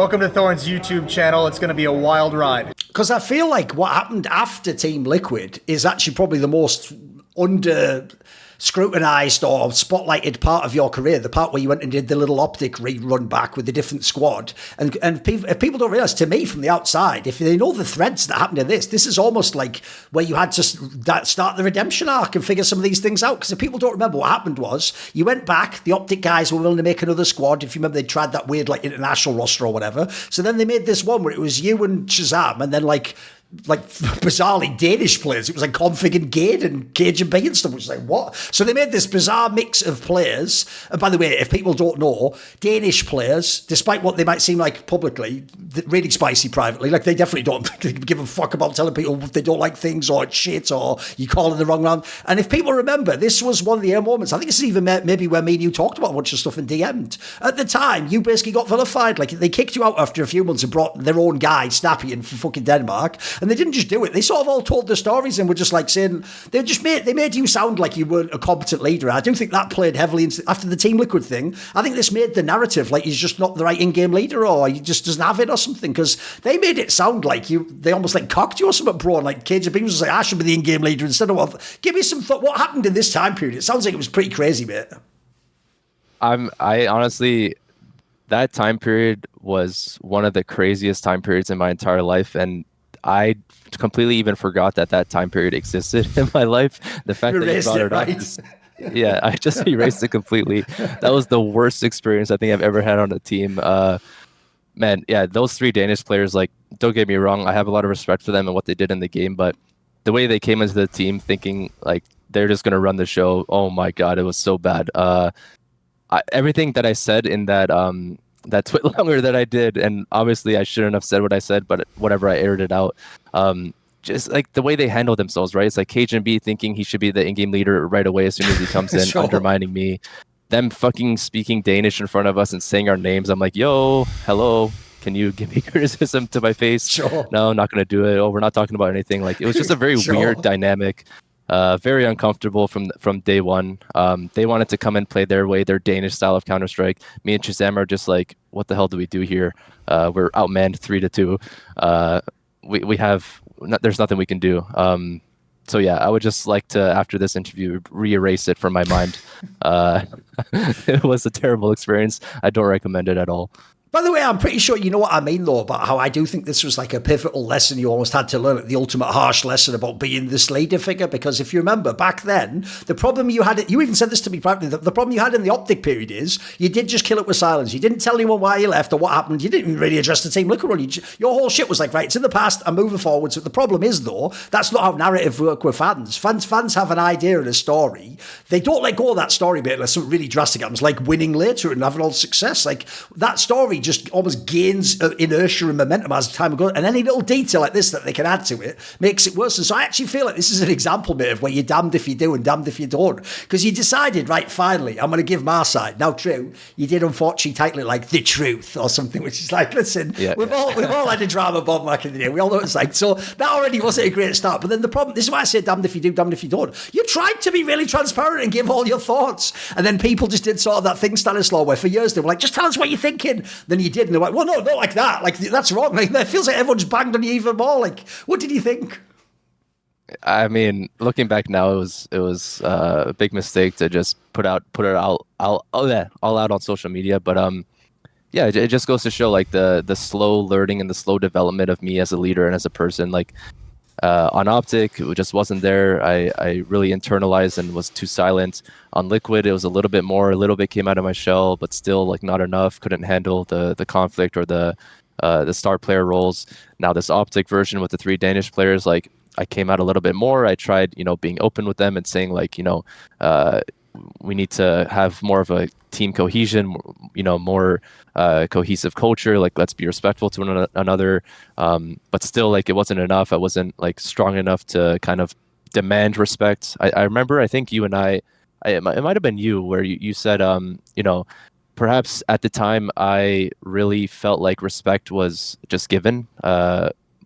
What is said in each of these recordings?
Welcome to Thorn's YouTube channel. It's going to be a wild ride. Because I feel like what happened after Team Liquid is actually probably the most scrutinized or spotlighted part of your career, the part where you went and did the little OpTic rerun back with a different squad. And if people don't realize, to me from the outside, if they know the threads that happened in this is almost like where you had to start the redemption arc and figure some of these things out. Because if people don't remember, what happened was you went back, the OpTic guys were willing to make another squad. If you remember, they tried that weird like international roster or whatever. So then they made this one where it was you and ShahZam, and then like bizarrely Danish players. It was like Config and Gade and KGB and stuff, which was like, what? So they made this bizarre mix of players. And by the way, if people don't know, Danish players, despite what they might seem like publicly, really spicy privately, like they definitely don't give a fuck about telling people if they don't like things or it's shit or you call in the wrong round. And if people remember, this was one of the moments, I think this is even maybe where me and you talked about a bunch of stuff and DM'd. At the time, you basically got vilified. Like they kicked you out after a few months and brought their own guy, Snappy, in from fucking Denmark. And they didn't just do it. They sort of all told their stories and were just like saying, they made you sound like you weren't a competent leader. I do think that played heavily after the Team Liquid thing. I think this made the narrative like he's just not the right in-game leader or he just doesn't have it or something, because they made it sound like they almost like cocked you or something, bro. And like KGB was like, I should be the in-game leader instead of what. Give me some thought. What happened in this time period? It sounds like it was pretty crazy, mate. I honestly, that time period was one of the craziest time periods in my entire life, and I completely even forgot that time period existed in my life. The fact that you brought it up, yeah, I just erased it completely. That was the worst experience I think I've ever had on a team. Man, yeah, those three Danish players, like, don't get me wrong, I have a lot of respect for them and what they did in the game, but the way they came into the team thinking like they're just gonna run the show, oh my god, it was so bad. Everything that I said in that twit longer that I did, and obviously I shouldn't have said what I said, but whatever, I aired it out. Just like the way they handle themselves, right? It's like KGB thinking he should be the in-game leader right away as soon as he comes in, sure, undermining me. Them fucking speaking Danish in front of us and saying our names. I'm like, yo, hello, can you give me criticism to my face? Sure. No, not gonna do it. Oh, we're not talking about anything. Like, it was just a very sure, weird dynamic. Very uncomfortable from day one. They wanted to come and play their way, their Danish style of Counter-Strike. Me and ShahZam are just like, what the hell do we do here? We're outmanned 3-2. There's nothing we can do. So yeah, I would just like to, after this interview, re-erase it from my mind. It was a terrible experience. I don't recommend it at all. By the way, I'm pretty sure you know what I mean, though, about how I do think this was like a pivotal lesson you almost had to learn, the ultimate harsh lesson about being this leader figure. Because if you remember back then, the problem you had, you even said this to me privately, the problem you had in the OpTic period is you did just kill it with silence. You didn't tell anyone why you left or what happened. You didn't even really address the Team Liquid run. Your whole shit was like, right, it's in the past, I'm moving forward. So the problem is, though, that's not how narrative work with fans. Fans have an idea and a story. They don't let go of that story bit unless something really drastic happens, like winning later and having all the success. Like, that story just almost gains inertia and momentum as time goes, and any little detail like this that they can add to it makes it worse. And so I actually feel like this is an example, mate, of where you're damned if you do and damned if you don't, because you decided, right, finally, I'm going to give my side. Now, true, you did unfortunately title it like The Truth or something, which is like, listen, we've all had a drama bomb back in the day. We all know what it's like. So that already wasn't a great start. But then the problem, this is why I say damned if you do, damned if you don't. You tried to be really transparent and give all your thoughts, and then people just did sort of that thing, Stanislaw, where for years they were like, just tell us what you're thinking. Then you did, and they're like, well, no, not like that. Like, that's wrong. Like, it feels like everyone's banged on you even more. Like, what did you think? I mean, looking back now, it was a big mistake to just put it all out on social media. But yeah, it just goes to show like the slow learning and the slow development of me as a leader and as a person. Like, on OpTic, it just wasn't there. I really internalized and was too silent. On Liquid, it was a little bit came out of my shell, but still like not enough. Couldn't handle the conflict or the star player roles. Now this OpTic version with the three Danish players, like, I came out a little bit more. I tried, being open with them and saying like, we need to have more of a team cohesion, more cohesive culture. Like, let's be respectful to one another. But still, like, it wasn't enough. I wasn't like strong enough to kind of demand respect. I remember, I think you and it might have been you where you said, perhaps at the time I really felt like respect was just given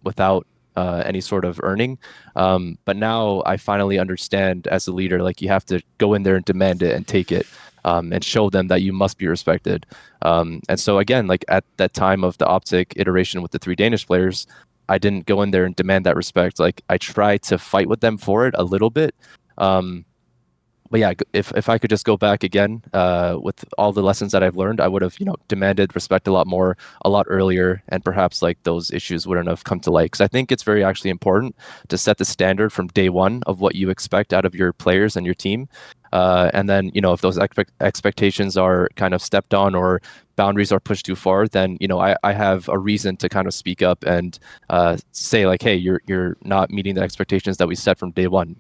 without any sort of earning. But now I finally understand as a leader, like, you have to go in there and demand it and take it. and show them that you must be respected. And so again, like at that time of the OpTic iteration with the 3 Danish players, I didn't go in there and demand that respect. Like I tried to fight with them for it a little bit. But yeah, if I could just go back again with all the lessons that I've learned, I would have, demanded respect a lot more, a lot earlier, and perhaps like those issues wouldn't have come to light. Because I think it's very actually important to set the standard from day one of what you expect out of your players and your team. And then, if those expectations are kind of stepped on or boundaries are pushed too far, then, I have a reason to kind of speak up and say like, hey, you're not meeting the expectations that we set from day one.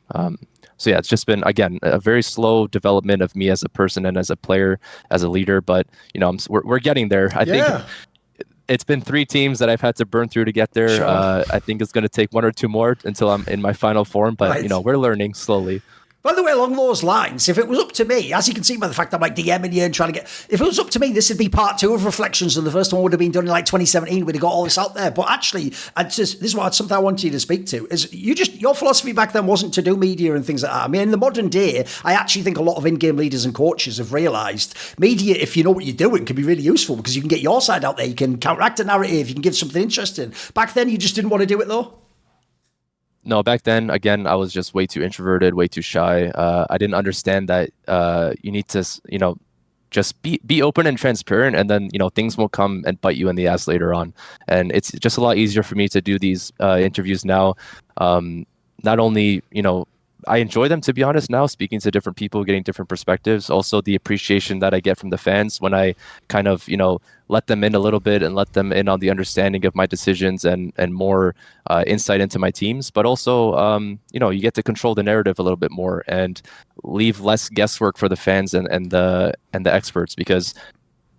So yeah, it's just been, again, a very slow development of me as a person and as a player, as a leader. But, we're getting there. I think it's been 3 teams that I've had to burn through to get there. Sure. I think it's going to take 1 or 2 more until I'm in my final form. But, Right. we're learning slowly. By the way, along those lines, if it was up to me, as you can see by the fact I'm like DMing you and trying to if it was up to me, this would be part 2 of Reflections, and the first one would have been done in like 2017. We'd have got all this out there. But actually, this is something I wanted you to speak to. Is your philosophy back then wasn't to do media and things like that. I mean, in the modern day, I actually think a lot of in-game leaders and coaches have realised media, if you know what you're doing, can be really useful because you can get your side out there. You can counteract a narrative. You can give something interesting. Back then, you just didn't want to do it though. No, back then, again, I was just way too introverted, way too shy. I didn't understand that you need to, just be open and transparent, and then, things will come and bite you in the ass later on. And it's just a lot easier for me to do these interviews now. Not only, I enjoy them, to be honest, now, speaking to different people, getting different perspectives. Also, the appreciation that I get from the fans when I kind of, let them in a little bit and let them in on the understanding of my decisions and more insight into my teams. But also, you get to control the narrative a little bit more and leave less guesswork for the fans and the experts, because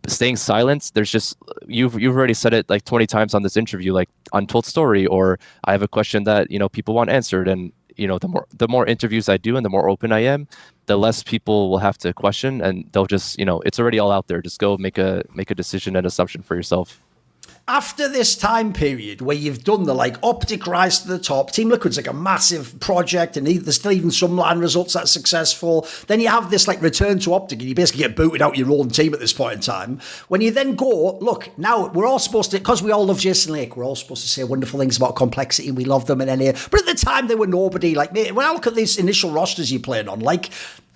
staying silent, there's just, you've already said it like 20 times on this interview, like untold story, or I have a question that, people want answered. And the more interviews I do and the more open I am, the less people will have to question, and they'll just, it's already all out there. Just go make a decision and assumption for yourself. After this time period where you've done the like OpTic rise to the top, Team Liquid's like a massive project, and there's still even some LAN results that are successful. Then you have this like return to OpTic, and you basically get booted out your own team at this point in time. When you then go, look, now we're all supposed to, because we all love Jason Lake, we're all supposed to say wonderful things about complexity, and we love them in NA. But at the time, they were nobody. Like, when I look at these initial rosters you're playing on, like,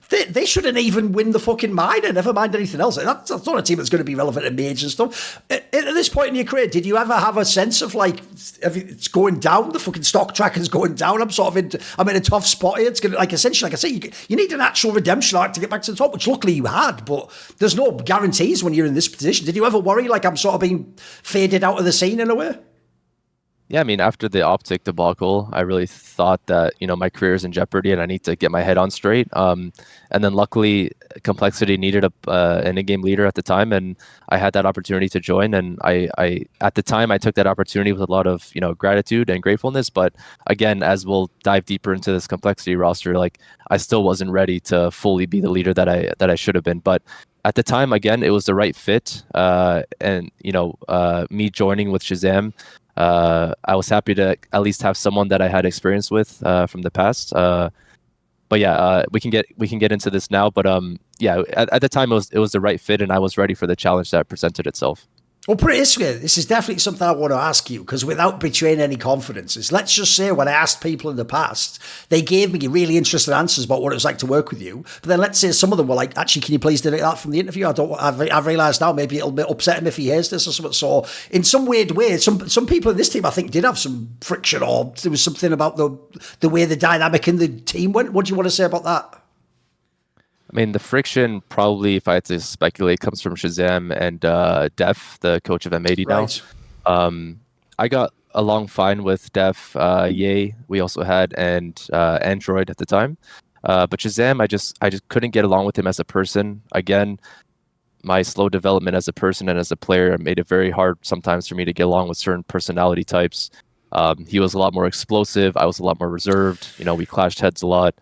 they shouldn't even win the fucking minor, never mind anything else. That's not a team that's going to be relevant in majors and stuff. At this point in your career, did you ever have a sense of like, it's going down, the fucking stock track is going down, I'm in a tough spot here. It's going to, like, essentially, like I say, you need an actual redemption arc to get back to the top, which luckily you had, but there's no guarantees when you're in this position. Did you ever worry like I'm sort of being faded out of the scene in a way? Yeah, I mean, after the OpTic debacle, I really thought that, my career is in jeopardy and I need to get my head on straight. And then luckily, Complexity needed an in-game leader at the time, and I had that opportunity to join. And I at the time, I took that opportunity with a lot of, gratitude and gratefulness. But again, as we'll dive deeper into this Complexity roster, like, I still wasn't ready to fully be the leader that I should have been. But at the time, again, it was the right fit. And, me joining with ShahZam, I was happy to at least have someone that I had experience with from the past. But yeah, we can get into this now. But yeah, at the time it was the right fit, and I was ready for the challenge that presented itself. Well, put it this way, this is definitely something I want to ask you, because without betraying any confidences, let's just say when I asked people in the past, they gave me really interesting answers about what it was like to work with you. But then let's say some of them were like, actually, can you please delete that from the interview? I've realised now maybe it'll upset him if he hears this or something. So in some weird way, some people in this team, I think, did have some friction, or there was something about the way the dynamic in the team went. What do you want to say about that? I mean, the friction probably, if I had to speculate, comes from ShahZam and Def, the coach of M80 now. Right. I got along fine with Def, Ye, we also had, and Android at the time. But ShahZam, I just couldn't get along with him as a person. Again, my slow development as a person and as a player made it very hard sometimes for me to get along with certain personality types. He was a lot more explosive. I was a lot more reserved. We clashed heads a lot.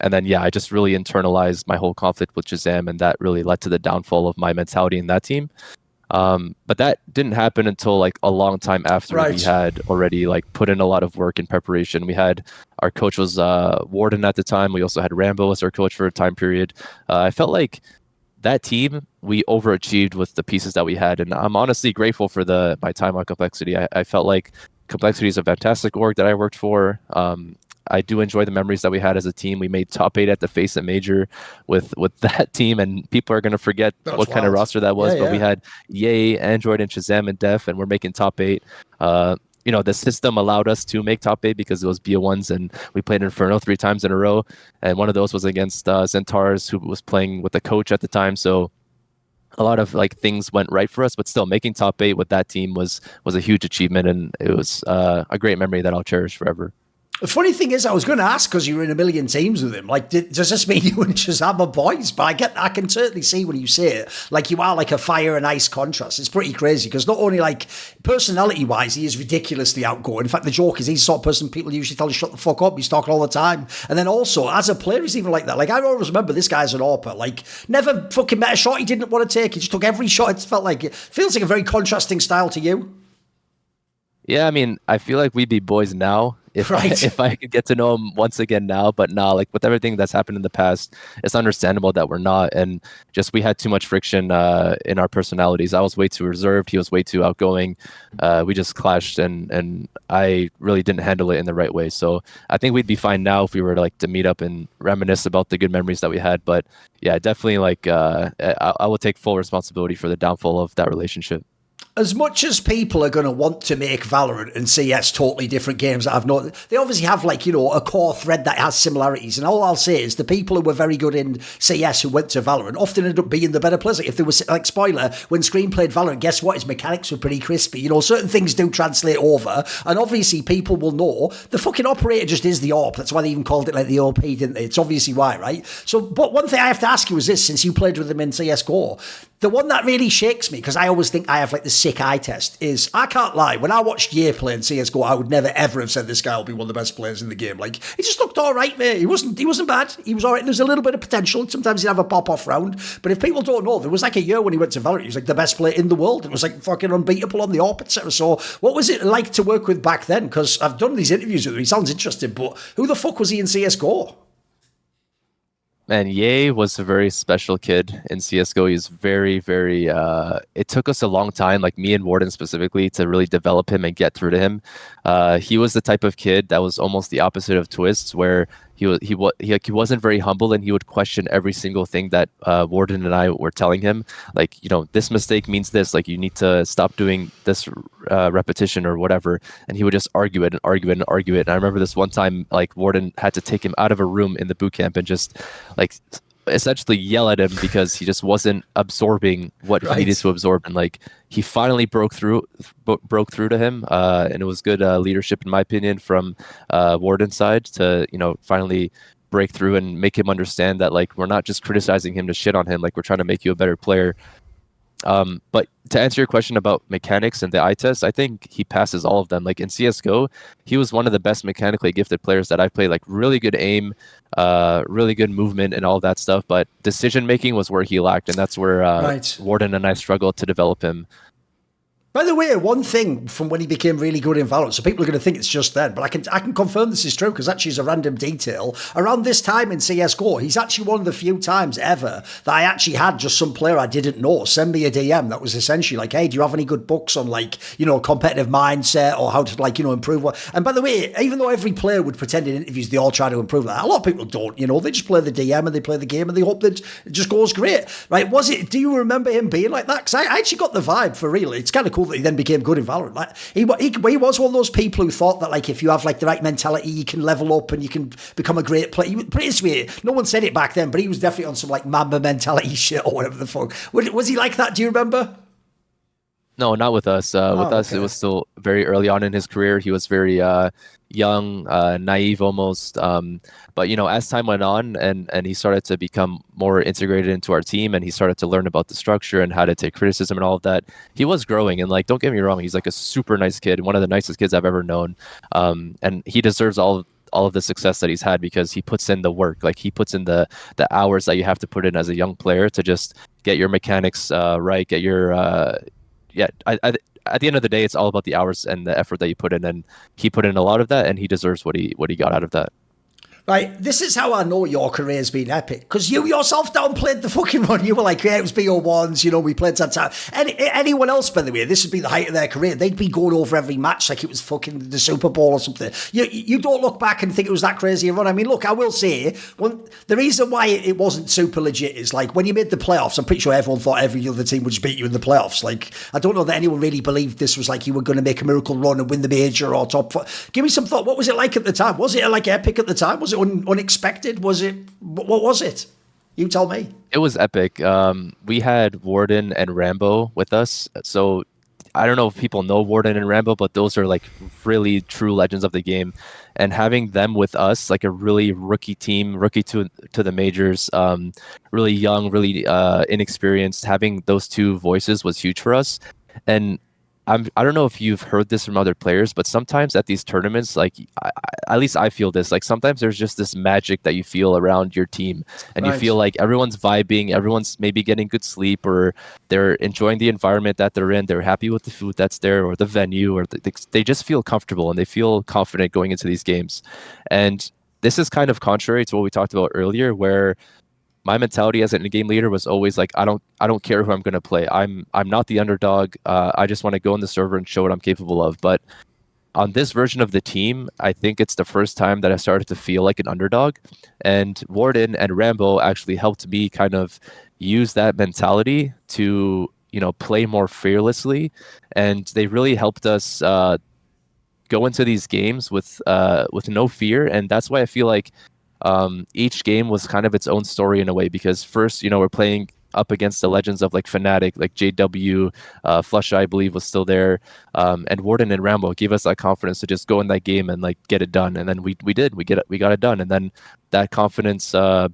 And then, yeah, I just really internalized my whole conflict with ShahZam, and that really led to the downfall of my mentality in that team. But that didn't happen until like a long time after Right. we had already like put in a lot of work in preparation. We had our coach was Warden at the time. We also had Rambo as our coach for a time period. I felt like that team, we overachieved with the pieces that we had, and I'm honestly grateful for my time on Complexity. I felt like Complexity is a fantastic org that I worked for. I do enjoy the memories that we had as a team. We made top 8 at the FACEIT Major with that team, and people are going to forget what kind of roster that was. But we had Ye, Android, and ShahZam and Def, and we're making top 8. You know, the system allowed us to make top 8 because it was BO1s, and we played Inferno 3 times in a row. And one of those was against Zentars, who was playing with the coach at the time. So a lot of like things went right for us, but still making top 8 with that team was a huge achievement, and it was a great memory that I'll cherish forever. The funny thing is, I was going to ask because you were in a million teams with him. Like, does this mean you and ShahZam are boys? But I can certainly see when you say it. Like, you are like a fire and ice contrast. It's pretty crazy because not only like personality-wise, he is ridiculously outgoing. In fact, the joke is he's the sort of person people usually tell you shut the fuck up. He's talking all the time. And then also, as a player, he's even like that. Like, I always remember this guy as an AWPer. Like, never fucking met a shot he didn't want to take. He just took every shot. It felt like it feels like a very contrasting style to you. Yeah, I mean, I feel like we'd be boys now if I could get to know him once again now. But now, like with everything that's happened in the past, it's understandable that we're not. And just we had too much friction in our personalities. I was way too reserved. He was way too outgoing. We just clashed, and I really didn't handle it in the right way. So I think we'd be fine now if we were to meet up and reminisce about the good memories that we had. But yeah, definitely I will take full responsibility for the downfall of that relationship. As much as people are going to want to make Valorant and CS totally different games that I've known, they obviously have a core thread that has similarities. And all I'll say is the people who were very good in CS who went to Valorant often ended up being the better players. Like if there was, spoiler, when Scream played Valorant, guess what? His mechanics were pretty crispy. Certain things do translate over. And obviously people will know the fucking operator just is the AWP. That's why they even called it like the OP, didn't they? It's obviously why, right? So, but one thing I have to ask you is this, since you played with them in CSGO, the one that really shakes me, because I always think I have the sick eye test, is I can't lie. When I watched Ye play in CSGO, I would never ever have said this guy will be one of the best players in the game. Like, he just looked all right, mate. He wasn't bad. He was all right. There's a little bit of potential. Sometimes he'd have a pop-off round. But if people don't know, there was a year when he went to Valorant, he was the best player in the world. It was fucking unbeatable on the AWP, etc. So what was it like to work with back then? Because I've done these interviews with him. He sounds interesting, but who the fuck was he in CSGO? Man, Ye was a very special kid in CSGO. He's very, very, it took us a long time, me and Warden specifically, to really develop him and get through to him. He was the type of kid that was almost the opposite of Twists, where he wasn't very humble, and he would question every single thing that Warden and I were telling him. This mistake means this, you need to stop doing this repetition or whatever. And he would just argue it and argue it and argue it. And I remember this one time, Warden had to take him out of a room in the boot camp and just essentially yell at him because he just wasn't absorbing what he needed to absorb. And he finally broke through to him, and it was good leadership, in my opinion, from Warden's side to finally break through and make him understand that we're not just criticizing him to shit on him, we're trying to make you a better player. But to answer your question about mechanics and the eye test, I think he passes all of them. In CSGO, he was one of the best mechanically gifted players that I've played. Really good aim, really good movement and all that stuff. But decision making was where he lacked, and that's where Warden and I struggled to develop him. By the way, one thing from when he became really good in Valorant, so people are going to think it's just then, but I can confirm this is true because actually it's a random detail. Around this time in CSGO, he's actually one of the few times ever that I actually had just some player I didn't know send me a DM that was essentially hey, do you have any good books on competitive mindset or how to improve what? And by the way, even though every player would pretend in interviews they all try to improve that, a lot of people don't. They just play the DM and they play the game and they hope that it just goes great, right? Do you remember him being like that? Because I actually got the vibe for real. It's kind of cool that he then became good in Valorant. He was one of those people who thought that if you have the right mentality, you can level up and you can become a great player. No one said it back then, but he was definitely on some Mamba mentality shit or whatever the fuck. Was he like that? Do you remember? No, not with us. With us, it was still very early on in his career. He was very young, naive almost. But as time went on and he started to become more integrated into our team, and he started to learn about the structure and how to take criticism and all of that, he was growing. And don't get me wrong, he's a super nice kid, one of the nicest kids I've ever known. And he deserves all of the success that he's had because he puts in the work. He puts in the hours that you have to put in as a young player to just get your mechanics right, get your yeah, at the end of the day, it's all about the hours and the effort that you put in, and he put in a lot of that, and he deserves what he got out of that. Right, this is how I know your career's been epic. Because you yourself downplayed the fucking run. You were like, yeah, it was BO1s, you know, we played that time. Anyone else, by the way, this would be the height of their career. They'd be going over every match like it was fucking the Super Bowl or something. You don't look back and think it was that crazy a run. I mean, look, I will say, the reason why it wasn't super legit is, like, when you made the playoffs, I'm pretty sure everyone thought every other team would just beat you in the playoffs. Like, I don't know that anyone really believed this was like you were going to make a miracle run and win the major or top four. Give me some thought. What was it like at the time? Was it like epic at the time? Was it unexpected? Was it? What was it? You tell me. It was epic. We had Warden and Rambo with us. So I don't know if people know Warden and Rambo, but those are like really true legends of the game. And having them with us, like a really rookie team, rookie to the majors, really young, really inexperienced, having those two voices was huge for us. And I don't know if you've heard this from other players, but sometimes at these tournaments, like at least I feel this, like sometimes there's just this magic that you feel around your team, and you feel like everyone's vibing, everyone's maybe getting good sleep, or they're enjoying the environment that they're in, they're happy with the food that's there, or the venue, or they just feel comfortable and they feel confident going into these games. And this is kind of contrary to what we talked about earlier, where my mentality as an in-game leader was always like, I don't care who I'm going to play. I'm not the underdog. I just want to go on the server and show what I'm capable of. But on this version of the team, I think it's the first time that I started to feel like an underdog. And Warden and Rambo actually helped me kind of use that mentality to, you know, play more fearlessly. And they really helped us go into these games with no fear. And that's why I feel like each game was kind of its own story in a way, because first, you know, we're playing up against the legends of like Fnatic, like JW, Flush, I believe, was still there, and Warden and Rambo gave us that confidence to just go in that game and like get it done. And then we got it done, and then that confidence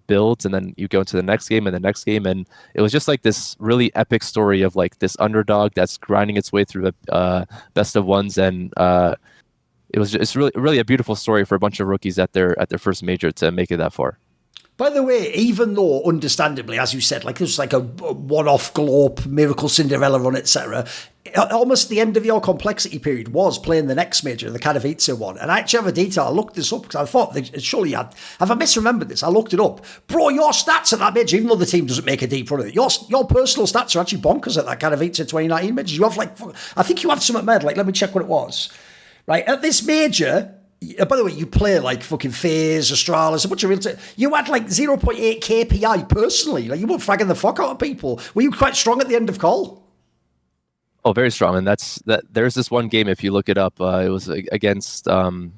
builds, and then you go into the next game and the next game, and it was just like this really epic story of like this underdog that's grinding its way through the best of ones. And it's really a beautiful story for a bunch of rookies at their first major to make it that far. By the way, even though, understandably, as you said, like this was like a one-off globe, miracle Cinderella run, etc., almost the end of your complexity period was playing the next major, the Katowice one. And I actually have a detail. I looked this up because I thought, surely have I misremembered this? I looked it up. Bro, your stats at that major, even though the team doesn't make a deep run of it, your personal stats are actually bonkers at that Katowice 2019 major. You have like, I think you have some at med. Like, let me check what it was. Right, at this major, by the way, you play like fucking FaZe, Astralis, a bunch of real... You had like 0.8 KPI personally. Like, you were fragging the fuck out of people. Were you quite strong at the end of call? Oh, very strong. And there's this one game, if you look it up, it was against NRG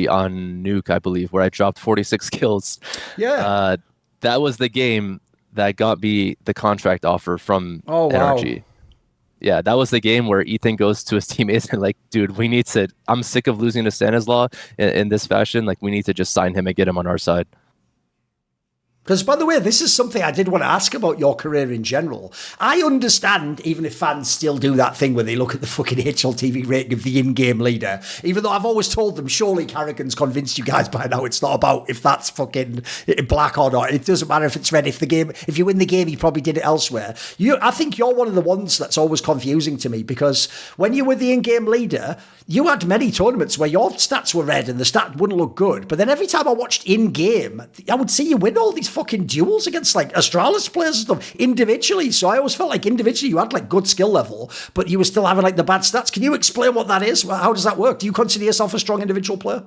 on Nuke, I believe, where I dropped 46 kills. Yeah. That was the game that got me the contract offer from NRG. Wow. Yeah, that was the game where Ethan goes to his teammates and like, dude, I'm sick of losing to Stanislaw in this fashion. Like, we need to just sign him and get him on our side. Because, by the way, this is something I did want to ask about your career in general. I understand, even if fans still do that thing where they look at the fucking HLTV rating of the in-game leader, even though I've always told them, surely Carrigan's convinced you guys by now it's not about if that's fucking black or not. It doesn't matter if it's red. If you win the game, you probably did it elsewhere. I think you're one of the ones that's always confusing to me, because when you were the in-game leader, you had many tournaments where your stats were red and the stat wouldn't look good. But then every time I watched in-game, I would see you win all these fucking duels against like Astralis players and stuff individually. So I always felt like individually you had like good skill level, but you were still having like the bad stats. Can you explain what that is? How does that work? Do you consider yourself a strong individual player?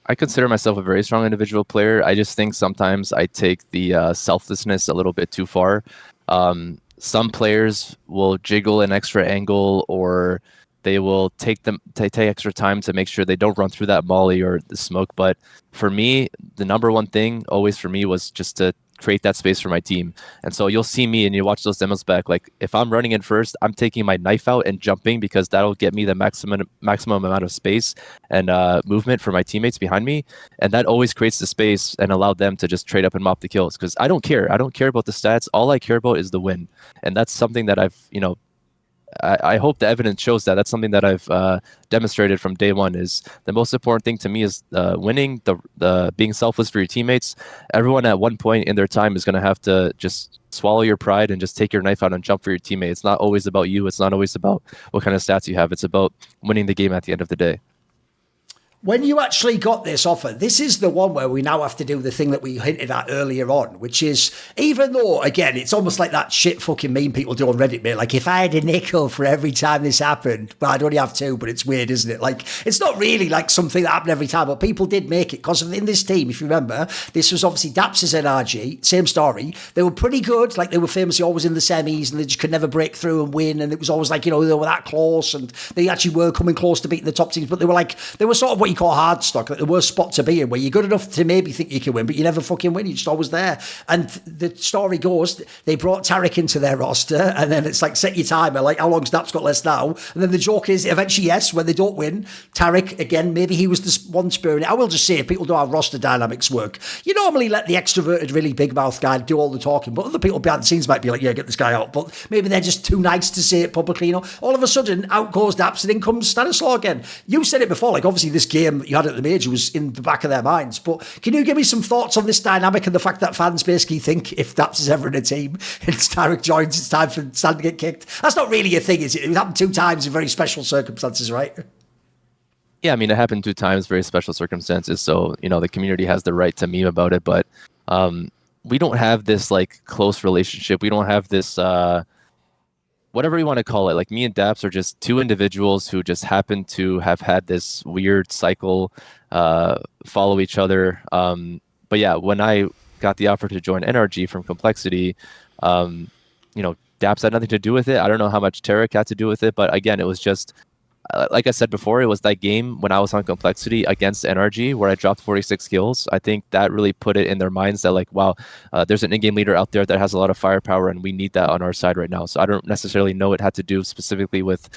I consider myself a very strong individual player. I just think sometimes I take the selflessness a little bit too far. Some players will jiggle an extra angle, or they will take extra time to make sure they don't run through that molly or the smoke. But for me, the number one thing always for me was just to create that space for my team. And so you'll see me and you watch those demos back. Like, if I'm running in first, I'm taking my knife out and jumping, because that'll get me the maximum amount of space and movement for my teammates behind me. And that always creates the space and allow them to just trade up and mop the kills. Because I don't care. I don't care about the stats. All I care about is the win. And that's something that I've, I hope the evidence shows that. That's something that I've demonstrated from day one. Is the most important thing to me is winning, the being selfless for your teammates. Everyone at one point in their time is going to have to just swallow your pride and just take your knife out and jump for your teammate. It's not always about you. It's not always about what kind of stats you have. It's about winning the game at the end of the day. When you actually got this offer, this is the one where we now have to do the thing that we hinted at earlier on, which is, even though, again, it's almost like that shit fucking meme people do on Reddit, mate. Like, if I had a nickel for every time this happened, well, I'd only have two, but it's weird, isn't it? Like, it's not really like something that happened every time, but people did make it. Because in this team, if you remember, this was obviously daps' NRG, same story. They were pretty good. Like, they were famously always in the semis, and they just could never break through and win. And it was always like, you know, they were that close, and they actually were coming close to beating the top teams, but they were sort of what you call hard stock, like the worst spot to be in, where you're good enough to maybe think you can win, but you never fucking win. You're just always there. And the story goes, they brought Tarik into their roster, and then it's like, set your timer, like, how long's Daps got less now? And then the joke is, eventually, yes, when they don't win, Tarik, again, maybe he was the one spurring it. I will just say, if people know how roster dynamics work, you normally let the extroverted, really big mouth guy do all the talking, but other people behind the scenes might be like, yeah, get this guy out. But maybe they're just too nice to say it publicly, you know. All of a sudden, out goes Daps, and in comes Stanislaw again. You said it before, like, obviously this game that you had at the Major was in the back of their minds, but can you give me some thoughts on this dynamic and the fact that fans basically think if Daps is ever in a team and Tarik joins, it's time for Stan to get kicked? That's not really a thing, is it? It happened 2 times in very special circumstances, right? Yeah, I mean, it happened 2 times, very special circumstances, so, you know, the community has the right to meme about it, but we don't have this, like, close relationship. We don't have this whatever you want to call it. Like, me and Daps are just 2 individuals who just happen to have had this weird cycle, follow each other. But yeah, when I got the offer to join NRG from Complexity, you know, Daps had nothing to do with it. I don't know how much CeRq had to do with it, but again, it was just, like I said before, it was that game when I was on Complexity against NRG where I dropped 46 kills. I think that really put it in their minds that, like, wow, there's an in-game leader out there that has a lot of firepower, and we need that on our side right now. So I don't necessarily know it had to do specifically with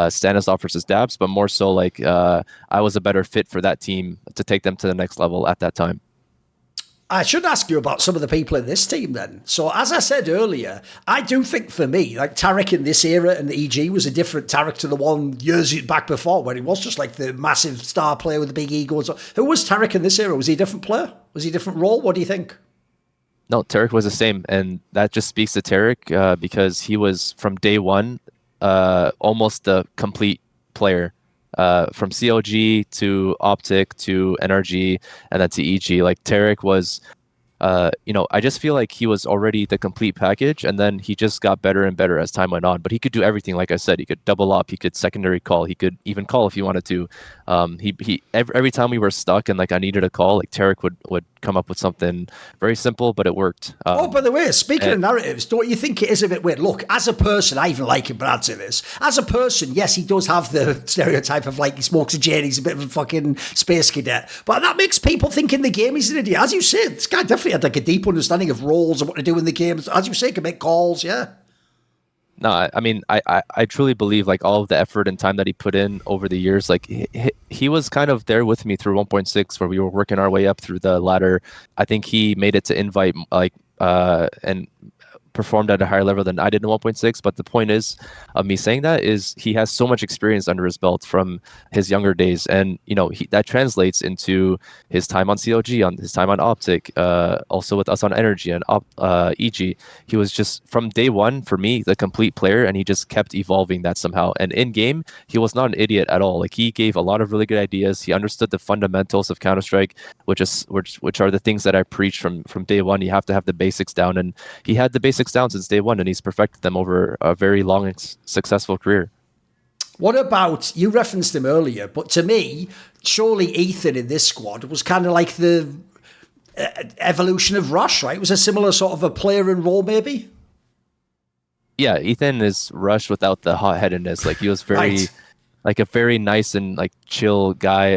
Stanislaw versus Daps, but more so like I was a better fit for that team to take them to the next level at that time. I should ask you about some of the people in this team then. So as I said earlier, I do think for me, like, Tarik in this era and the EG was a different Tarik to the one years back before, where he was just like the massive star player with the big ego. So who was Tarik in this era? Was he a different player? Was he a different role? What do you think? No, CeRq was the same, and that just speaks to CeRq because he was from day one almost the complete player. From CLG to OpTic to NRG and then to EG. Like, CeRq was, you know, I just feel like he was already the complete package, and then he just got better and better as time went on. But he could do everything. Like I said, he could double up, he could secondary call, he could even call if he wanted to. Every time we were stuck and, like, I needed a call, like, CeRq would come up with something very simple, but it worked. Oh, by the way, speaking of narratives, don't you think it is a bit weird? Look, as a person, I even like him, but I'd say this. As a person, yes, he does have the stereotype of, like, he smokes a J, he's a bit of a fucking space cadet. But that makes people think in the game he's an idiot. As you said, this guy definitely had, like, a deep understanding of roles and what to do in the game. As you say, can make calls, yeah. No, I mean, I truly believe, like, all of the effort and time that he put in over the years, like, he was kind of there with me through 1.6 where we were working our way up through the ladder. I think he made it to invite, like, and performed at a higher level than I did in 1.6. But the point is of me saying that is he has so much experience under his belt from his younger days. And, you know, that translates into his time on CLG, on his time on OpTic, also with us on NRG and EG. He was just, from day one, for me, the complete player, and he just kept evolving that somehow. And in game, he was not an idiot at all. Like, he gave a lot of really good ideas. He understood the fundamentals of Counter-Strike, which are the things that I preach from day one. You have to have the basics down, and he had the basics down since day one, and he's perfected them over a very long and successful career. What about, you referenced him earlier, but to me, surely Ethan in this squad was kind of like the evolution of Rush, right? It was a similar sort of a player and role, maybe? Yeah, Ethan is Rush without the hot-headedness. Like, he was very... Right. Like, a very nice and, like, chill guy.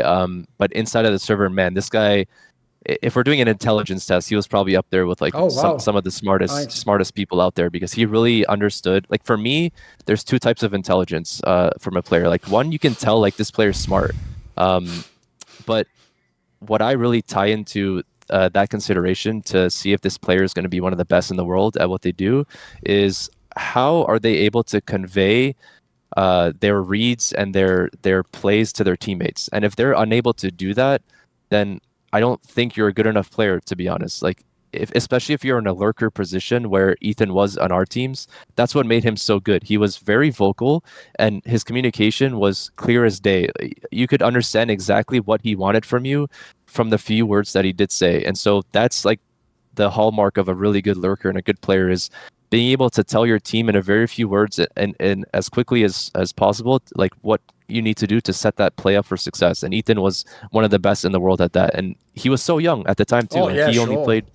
But inside of the server, man, this guy, if we're doing an intelligence test, he was probably up there with, like, some of the smartest people out there, because he really understood. Like, for me, there's 2 types of intelligence from a player. Like, one, you can tell, like, this player's smart. But what I really tie into that consideration to see if this player is going to be one of the best in the world at what they do is, how are they able to convey their reads and their plays to their teammates. And if they're unable to do that, then I don't think you're a good enough player, to be honest. Like, especially if you're in a lurker position where Ethan was on our teams, that's what made him so good. He was very vocal and his communication was clear as day. You could understand exactly what he wanted from you from the few words that he did say. And so that's like the hallmark of a really good lurker and a good player is being able to tell your team in a very few words and as quickly as possible, like what you need to do to set that play up for success. And Ethan was one of the best in the world at that. And he was so young at the time too. Oh, yeah, he only sure. played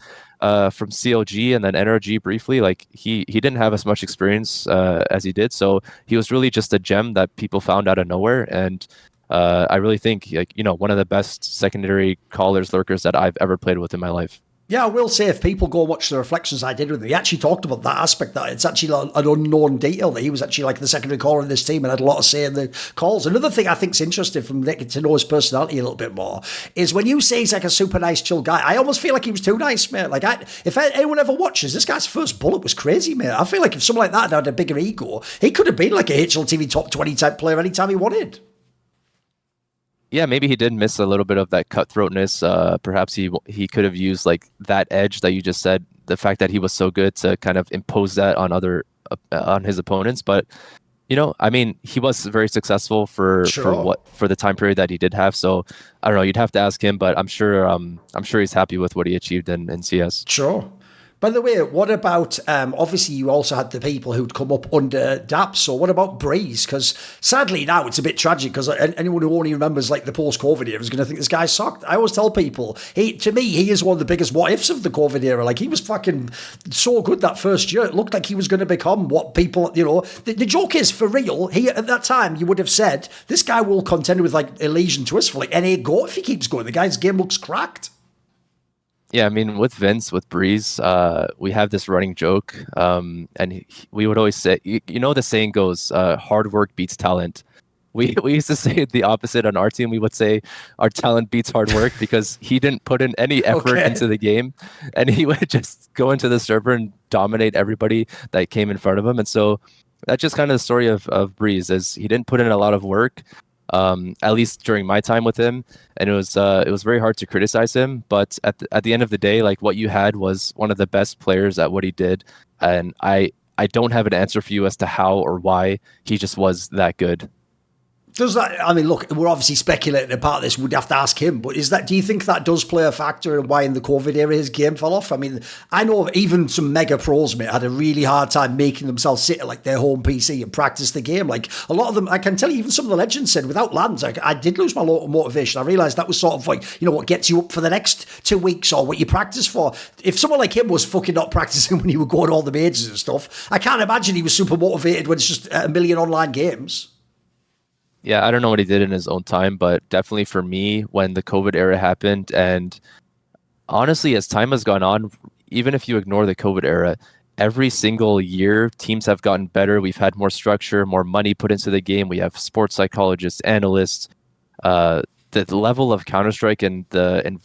from CLG and then NRG briefly. Like he didn't have as much experience as he did. So he was really just a gem that people found out of nowhere. And I really think, like, you know, one of the best secondary callers, lurkers that I've ever played with in my life. Yeah, I will say, if people go watch the reflections I did with him, he actually talked about that aspect, that it's actually an unknown detail that he was actually like the secondary caller in this team and had a lot of say in the calls. Another thing I think is interesting from getting to know his personality a little bit more is when you say he's like a super nice, chill guy, I almost feel like he was too nice, mate. Like, if anyone ever watches, this guy's first bullet was crazy, mate. I feel like if someone like that had a bigger ego, he could have been like a HLTV top 20 type player anytime he wanted. Yeah, maybe he did miss a little bit of that cutthroatness. Perhaps he could have used like that edge that you just said, the fact that he was so good to kind of impose that on on his opponents. But you know, I mean, he was very successful for the time period that he did have. So I don't know, you'd have to ask him, but I'm sure he's happy with what he achieved in CS. Sure. By the way, what about, obviously you also had the people who'd come up under daps, so what about Brehze? Because sadly now it's a bit tragic, because anyone who only remembers like the post-COVID era is going to think this guy sucked. I always tell people, to me, he is one of the biggest what-ifs of the COVID era. Like, he was fucking so good that first year. It looked like he was going to become what people, you know, the joke is, for real, at that time, you would have said, this guy will contend with like ELEAGUE Twist for like NA Go if he keeps going. The guy's game looks cracked. Yeah, I mean, with Vince, with Brehze, we have this running joke, and we would always say, you know, the saying goes, hard work beats talent. We used to say the opposite on our team. We would say our talent beats hard work because he didn't put in any effort into the game, and he would just go into the server and dominate everybody that came in front of him. And so that's just kind of the story of Brehze, is he didn't put in a lot of work. At least during my time with him, and it was very hard to criticize him. But at the end of the day, like, what you had was one of the best players at what he did, and I don't have an answer for you as to how or why he just was that good. Does that, I mean, look, we're obviously speculating about this. We'd have to ask him, but do you think that does play a factor in why in the COVID era his game fell off? I mean, I know even some mega pros, mate, had a really hard time making themselves sit at like their home PC and practice the game. Like, a lot of them, I can tell you, even some of the legends said, without lands, I did lose my motivation. I realised that was sort of like, you know, what gets you up for the next 2 weeks or what you practice for. If someone like him was fucking not practicing when he would go to all the majors and stuff, I can't imagine he was super motivated when it's just a million online games. Yeah, I don't know what he did in his own time, but definitely for me, when the COVID era happened, and honestly, as time has gone on, even if you ignore the COVID era, every single year, teams have gotten better. We've had more structure, more money put into the game. We have sports psychologists, analysts. The level of Counter-Strike and the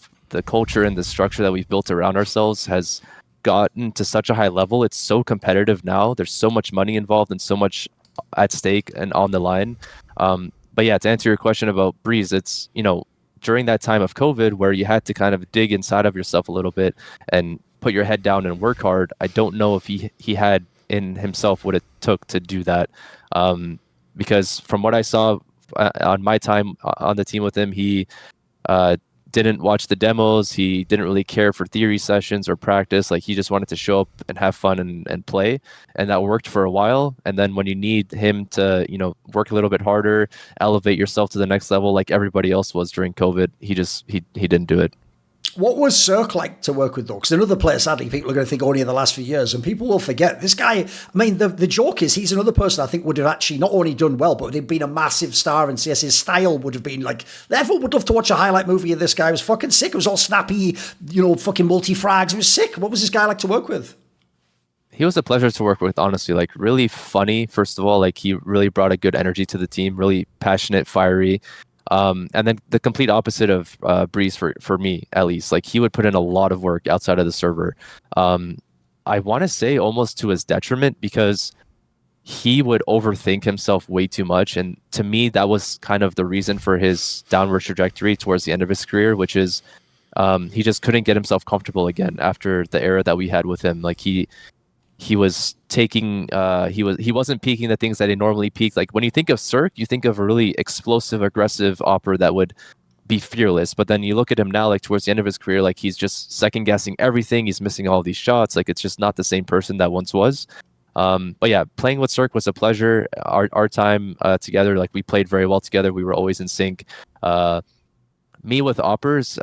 culture and the structure that we've built around ourselves has gotten to such a high level. It's so competitive now. There's so much money involved and so much at stake and on the line. But yeah, to answer your question about Brehze, it's, you know, during that time of COVID where you had to kind of dig inside of yourself a little bit and put your head down and work hard. I don't know if he had in himself what it took to do that. Because from what I saw on my time on the team with him, he didn't watch the demos. He didn't really care for theory sessions or practice. Like, he just wanted to show up and have fun and play. And that worked for a while. And then when you need him to, you know, work a little bit harder, elevate yourself to the next level, like everybody else was during COVID, he didn't do it. What was CeRq like to work with, though? Because another player, sadly, people are going to think only in the last few years, and people will forget. This guy, I mean, the joke is he's another person I think would have actually not only done well, but he'd been a massive star in CS. His style would have been like, everyone would love to watch a highlight movie of this guy. It was fucking sick. It was all snappy, you know, fucking multi-frags. It was sick. What was this guy like to work with? He was a pleasure to work with, honestly. Like, really funny, first of all. Like, he really brought a good energy to the team, really passionate, fiery. And then the complete opposite of Brehze for me, at least. Like, he would put in a lot of work outside of the server. I want to say almost to his detriment, because he would overthink himself way too much. And to me, that was kind of the reason for his downward trajectory towards the end of his career, which is he just couldn't get himself comfortable again after the era that we had with him. Like he was taking he wasn't peaking the things that he normally peaked. Like when you think of CeRq, you think of a really explosive, aggressive opera that would be fearless. But then you look at him now, like towards the end of his career, like he's just second guessing everything. He's missing all these shots. Like it's just not the same person that once was. But yeah, playing with CeRq was a pleasure. Our time together, like we played very well together. We were always in sync. Me with operas,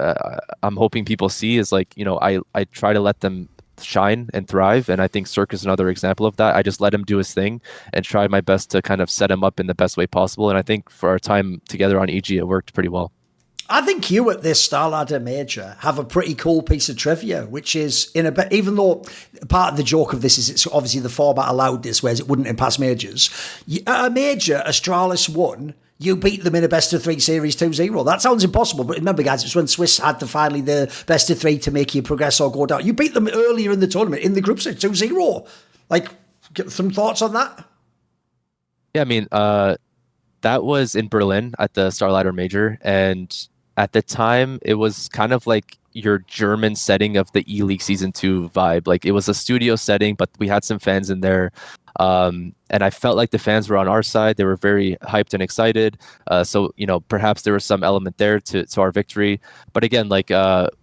I'm hoping people see is like, you know, I try to let them shine and thrive, and I think CeRq is another example of that. I just let him do his thing and try my best to kind of set him up in the best way possible, and I think for our time together on EG it worked pretty well. I think you at this Starladder Major have a pretty cool piece of trivia, which is even though part of the joke of this is it's obviously the format allowed this, whereas it wouldn't in past majors. At a major, Astralis won. You beat them in a best-of-3 series 2-0. That sounds impossible, but remember, guys, it's when Swiss had finally the best-of-3 to make you progress or go down. You beat them earlier in the tournament, in the group stage, 2-0. Like, get some thoughts on that? Yeah, I mean, that was in Berlin at the Starladder Major, and at the time, it was kind of like your German setting of the ELEAGUE Season 2 vibe. Like, it was a studio setting, but we had some fans in there. And I felt like the fans were on our side. They were very hyped and excited. So, you know, perhaps there was some element there to our victory. But again, like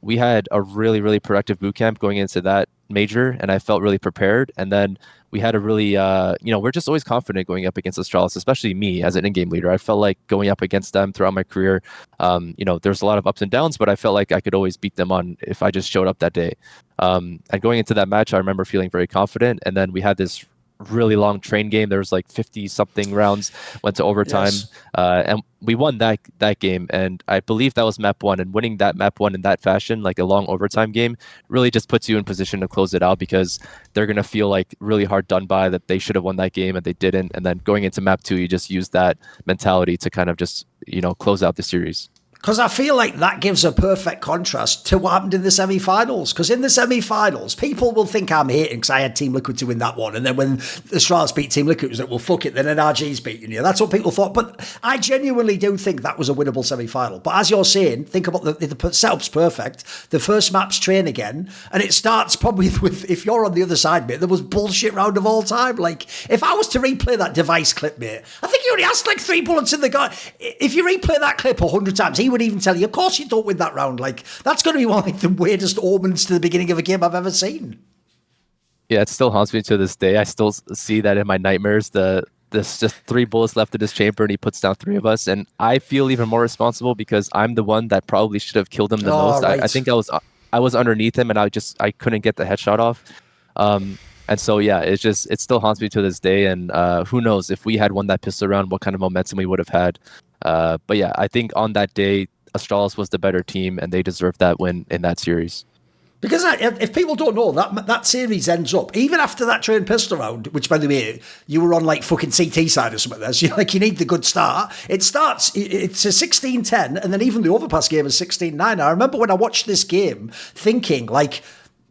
we had a really, really productive boot camp going into that major, and I felt really prepared. And then we had a really, you know, we're just always confident going up against Astralis, especially me as an in-game leader. I felt like going up against them throughout my career, you know, there's a lot of ups and downs, but I felt like I could always beat them on if I just showed up that day. And going into that match, I remember feeling very confident. And then we had this really long train game. There was like 50 something rounds, went to overtime. Yes. And we won that game, and I believe that was map 1, and winning that map 1 in that fashion, like a long overtime game, really just puts you in position to close it out, because they're going to feel like really hard done by, that they should have won that game and they didn't. And then going into map 2, you just use that mentality to kind of just, you know, close out the series. Because I feel like that gives a perfect contrast to what happened in the semi-finals. Because in the semi-finals, people will think I'm hating because I had Team Liquid to win that one. And then when Astralis beat Team Liquid, it was like, well, fuck it, then NRG's beating you. That's what people thought. But I genuinely do think that was a winnable semi-final. But as you're saying, think about the setup's perfect. The first map's train again. And it starts probably with, if you're on the other side, mate, the most bullshit round of all time. Like, if I was to replay that device clip, mate, I think you only asked like 3 bullets in the gun. If you replay that clip 100 times, he would even tell you, of course you don't win that round. Like, that's going to be one of the weirdest omens to the beginning of a game I've ever seen. Yeah, it still haunts me to this day. I still see that in my nightmares. There's just 3 bullets left in his chamber, and he puts down 3 of us, and I feel even more responsible because I'm the one that probably should have killed him the most. Right. I think I was underneath him, and I couldn't get the headshot off. And so yeah, it still haunts me to this day. And who knows if we had won that pistol round, what kind of momentum we would have had. But yeah, I think on that day, Astralis was the better team, and they deserved that win in that series. Because if people don't know, that series ends up, even after that train pistol round, which, by the way, you were on like fucking CT side or something there, so you need the good start. It's a 16-10, and then even the overpass game is 16-9. I remember when I watched this game thinking, like,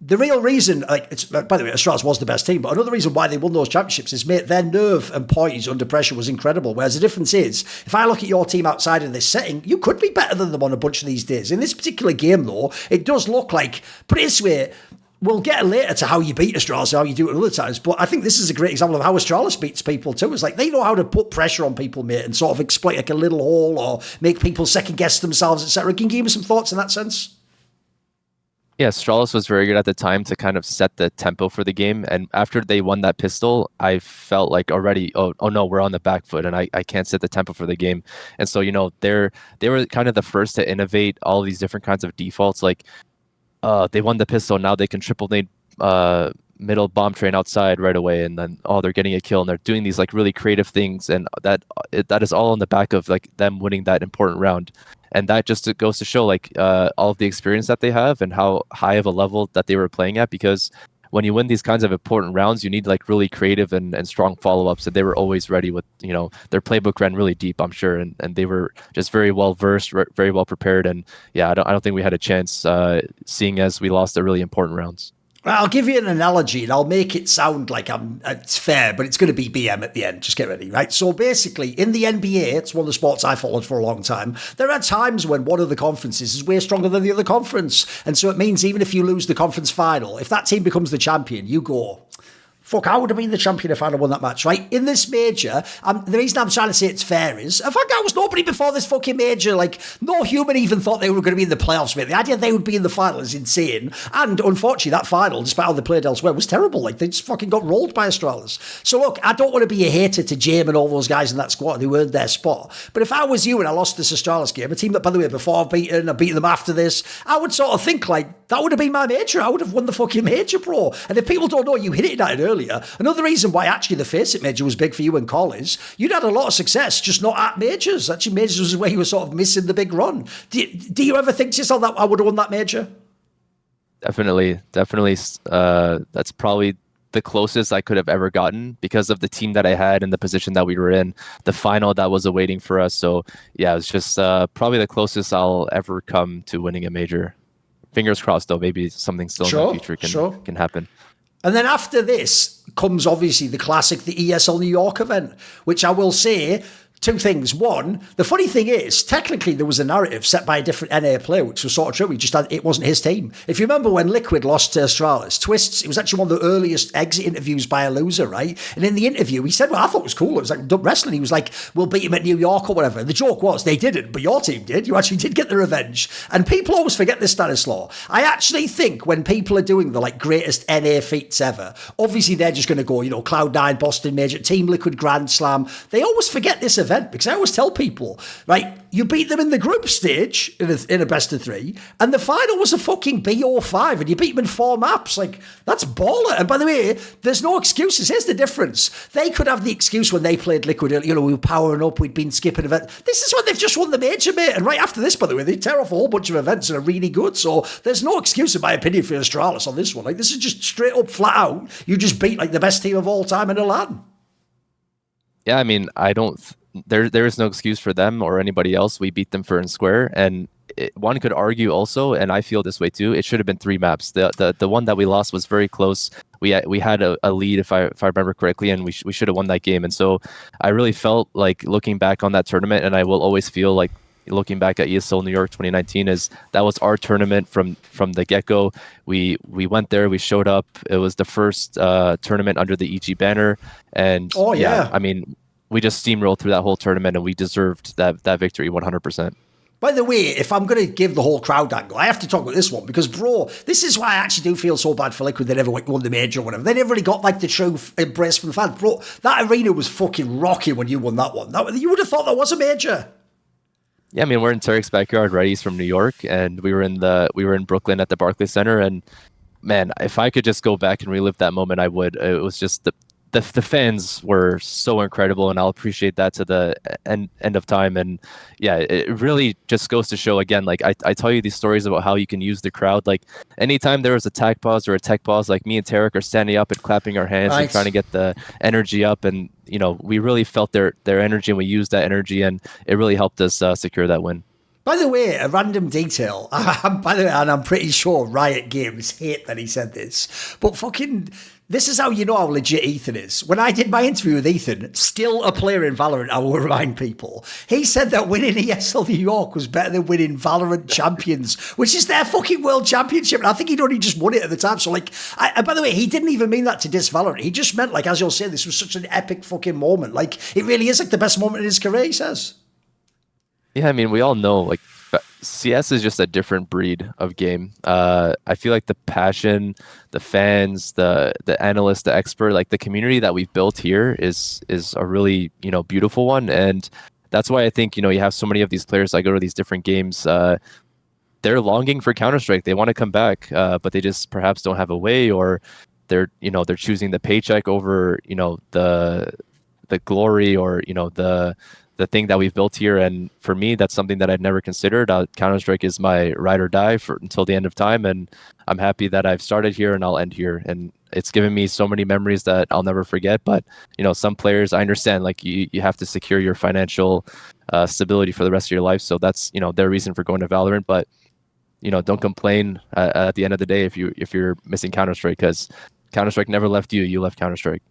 the real reason, like, by the way, Astralis was the best team, but another reason why they won those championships is, mate, their nerve and poise under pressure was incredible. Whereas the difference is, if I look at your team outside of this setting, you could be better than them on a bunch of these days. In this particular game, though, it does look like, put it this way, we'll get later to how you beat Astralis, how you do it other times, but I think this is a great example of how Astralis beats people too. It's like they know how to put pressure on people, mate, and sort of exploit like a little hole or make people second guess themselves, etc. Can you give me some thoughts in that sense? Yeah, Astralis was very good at the time to kind of set the tempo for the game. And after they won that pistol, I felt like already, oh no, we're on the back foot, and I can't set the tempo for the game. And so, you know, they were kind of the first to innovate all these different kinds of defaults. Like, they won the pistol, now they can triple nade middle bomb train outside right away, and then they're getting a kill, and they're doing these like really creative things, and that is all on the back of like them winning that important round. And that just goes to show like all of the experience that they have and how high of a level that they were playing at, because when you win these kinds of important rounds, you need like really creative and strong follow-ups, and they were always ready with, you know, their playbook ran really deep, I'm sure, and they were just very well versed, very well prepared. And yeah, I don't think we had a chance, seeing as we lost the really important rounds. I'll give you an analogy and I'll make it sound like it's fair, but it's going to be BM at the end. Just get ready, right? So basically, in the NBA, it's one of the sports I followed for a long time. There are times when one of the conferences is way stronger than the other conference. And so it means even if you lose the conference final, if that team becomes the champion, you go, fuck, I would have been the champion if I'd have won that match, right? In this major, the reason I'm trying to say it's fair is, in fact, I was nobody before this fucking major. Like, no human even thought they were going to be in the playoffs, mate. The idea they would be in the final is insane. And unfortunately, that final, despite how they played elsewhere, was terrible. Like, they just fucking got rolled by Astralis. So look, I don't want to be a hater to Jame and all those guys in that squad who earned their spot. But if I was you and I lost this Astralis game, a team that, by the way, before I've beaten them after this, I would sort of think like, that would have been my major. I would have won the fucking major, bro. And if people don't know, you hit it at it earlier. Another reason why actually the FACEIT major was big for you and Col is you'd had a lot of success, just not at majors. Actually, majors was where you were sort of missing the big run. Do you ever think to yourself that I would have won that major? Definitely. That's probably the closest I could have ever gotten because of the team that I had and the position that we were in, the final that was awaiting for us. So yeah, it's just probably the closest I'll ever come to winning a major. Fingers crossed, though. Maybe something still in the future can happen. And then after this comes obviously the classic, the ESL New York event, which I will say two things. One, the funny thing is, technically there was a narrative set by a different NA player, which was sort of true. He just had, it wasn't his team. If you remember when Liquid lost to Astralis, Twists, it was actually one of the earliest exit interviews by a loser, right? And in the interview, he said, well, I thought it was cool. It was like wrestling. He was like, we'll beat him at New York or whatever. And the joke was, they didn't, but your team did. You actually did get the revenge. And people always forget this, Stanislaw. I actually think when people are doing the like greatest NA feats ever, obviously they're just going to go, you know, Cloud9, Boston Major, Team Liquid Grand Slam. They always forget this event because I always tell people, right, you beat them in the group stage in a best of three, and the final was a fucking BO5, and you beat them in 4 maps. Like, that's baller. And by the way, there's no excuses. Here's the difference. They could have the excuse when they played Liquid, you know, we were powering up, we'd been skipping events. This is when they've just won the major, mate. And right after this, by the way, they tear off a whole bunch of events and are really good. So there's no excuse, in my opinion, for Astralis on this one. Like, this is just straight up, flat out. You just beat, like, the best team of all time in a LAN. Yeah, I mean, I don't... There is no excuse for them or anybody else. We beat them fair and square, and one could argue also, and I feel this way too, it should have been 3 maps. The one that we lost was very close. We had a lead, if I remember correctly, and we should have won that game. And so I really felt like looking back on that tournament, and I will always feel like looking back at ESL New York 2019, is that was our tournament from the get-go. We went there, we showed up. It was the first tournament under the EG banner, and I mean, we just steamrolled through that whole tournament, and we deserved that victory 100%. By the way, if I'm going to give the whole crowd angle, I have to talk about this one because, bro, this is why I actually do feel so bad for Liquid. They never won the major or whatever. They never really got like the true embrace from the fans. Bro, that arena was fucking rocking when you won that one. You would have thought that was a major. Yeah, I mean, we're in Tarik's backyard, right? He's from New York, and we were in Brooklyn at the Barclays Center, and man, if I could just go back and relive that moment, I would. It was just the fans were so incredible, and I'll appreciate that to the end of time. And yeah, it really just goes to show again, like I tell you these stories about how you can use the crowd. Like anytime there was a tag pause or a tech pause, like me and Tarik are standing up and clapping our hands and trying to get the energy up. And you know, we really felt their energy, and we used that energy, and it really helped us secure that win. By the way, a random detail. And I'm pretty sure Riot Games hate that he said this, but fucking. This is how you know how legit Ethan is. When I did my interview with Ethan, still a player in Valorant, I will remind people, he said that winning ESL New York was better than winning Valorant Champions, which is their fucking world championship. And I think he'd only just won it at the time. So, like, and by the way, he didn't even mean that to diss Valorant. He just meant, like, as you'll say, this was such an epic fucking moment. Like, it really is, like, the best moment in his career, he says. Yeah, I mean, we all know, like, CS is just a different breed of game. I feel like the passion, the fans, the analyst, the expert, like the community that we've built here is a really, you know, beautiful one. And that's why I think, you know, you have so many of these players that go to these different games. They're longing for Counter-Strike. They want to come back, but they just perhaps don't have a way, or they're choosing the paycheck over, you know, the glory, or, you know, the thing that we've built here. And for me, that's something that I've never considered. Counter-Strike is my ride or die until the end of time, and I'm happy that I've started here and I'll end here. And it's given me so many memories that I'll never forget. But you know, some players, I understand, like you have to secure your financial stability for the rest of your life, so that's, you know, their reason for going to Valorant. But don't complain at the end of the day if you're missing Counter-Strike, because Counter-Strike never left you. You left Counter-Strike.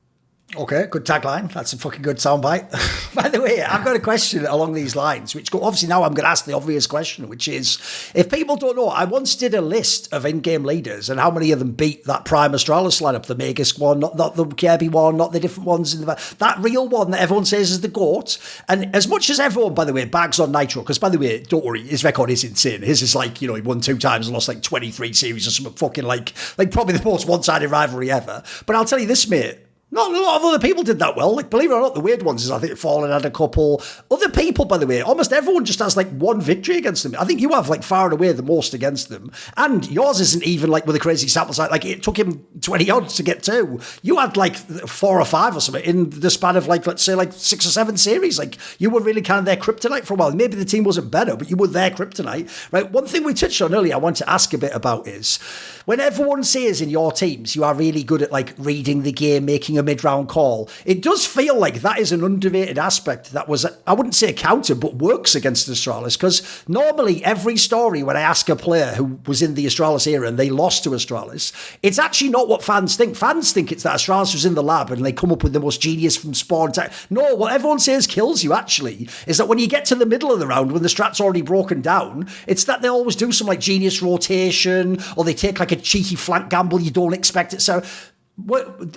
Okay, good tagline. That's a fucking good soundbite. By the way, I've got a question along these lines, which obviously now I'm going to ask the obvious question, which is, if people don't know, I once did a list of in-game leaders and how many of them beat that Prime Astralis lineup, the Magus one, not the Kirby one, not the different ones in that real one that everyone says is the GOAT. And as much as everyone, by the way, bags on Nitro, because by the way, don't worry, his record is insane. His is like, he won 2 times and lost like 23 series or something fucking like probably the most one-sided rivalry ever. But I'll tell you this, mate. Not a lot of other people did that well. Like, believe it or not, the weird ones is, I think, Fallen had a couple. Other people, by the way, almost everyone just has like one victory against them. I think you have like far and away the most against them. And yours isn't even like with a crazy sample size. Like, it took him 20 odds to get 2. You had like 4 or 5 or something in the span of like, let's say like 6 or 7 series. Like, you were really kind of their kryptonite for a while. Maybe the team wasn't better, but you were their kryptonite, right? One thing we touched on earlier I want to ask a bit about is, when everyone says in your teams you are really good at like reading the game, making a mid-round call, it does feel like that is an underrated aspect that was, I wouldn't say a counter, but works against Astralis, because normally every story when I ask a player who was in the Astralis era and they lost to Astralis, it's actually not what fans think. Fans think it's that Astralis was in the lab and they come up with the most genius from spawn. No, what everyone says kills you actually is that when you get to the middle of the round, when the strat's already broken down, it's that they always do some like genius rotation, or they take like a cheeky flank gamble you don't expect it. So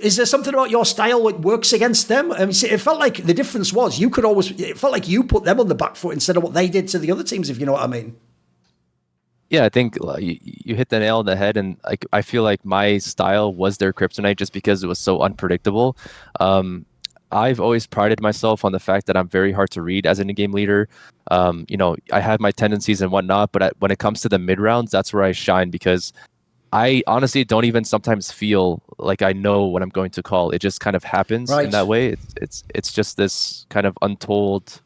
is there something about your style that works against them? I mean, see, it felt like the difference was it felt like you put them on the back foot instead of what they did to the other teams, if you know what I mean. Yeah, I think you hit the nail on the head, and I feel like my style was their kryptonite just because it was so unpredictable. I've always prided myself on the fact that I'm very hard to read as an in-game leader. I have my tendencies and whatnot, but when it comes to the mid rounds, that's where I shine, because I honestly don't even sometimes feel like I know what I'm going to call. It just kind of happens in that way. It's just this kind of untold,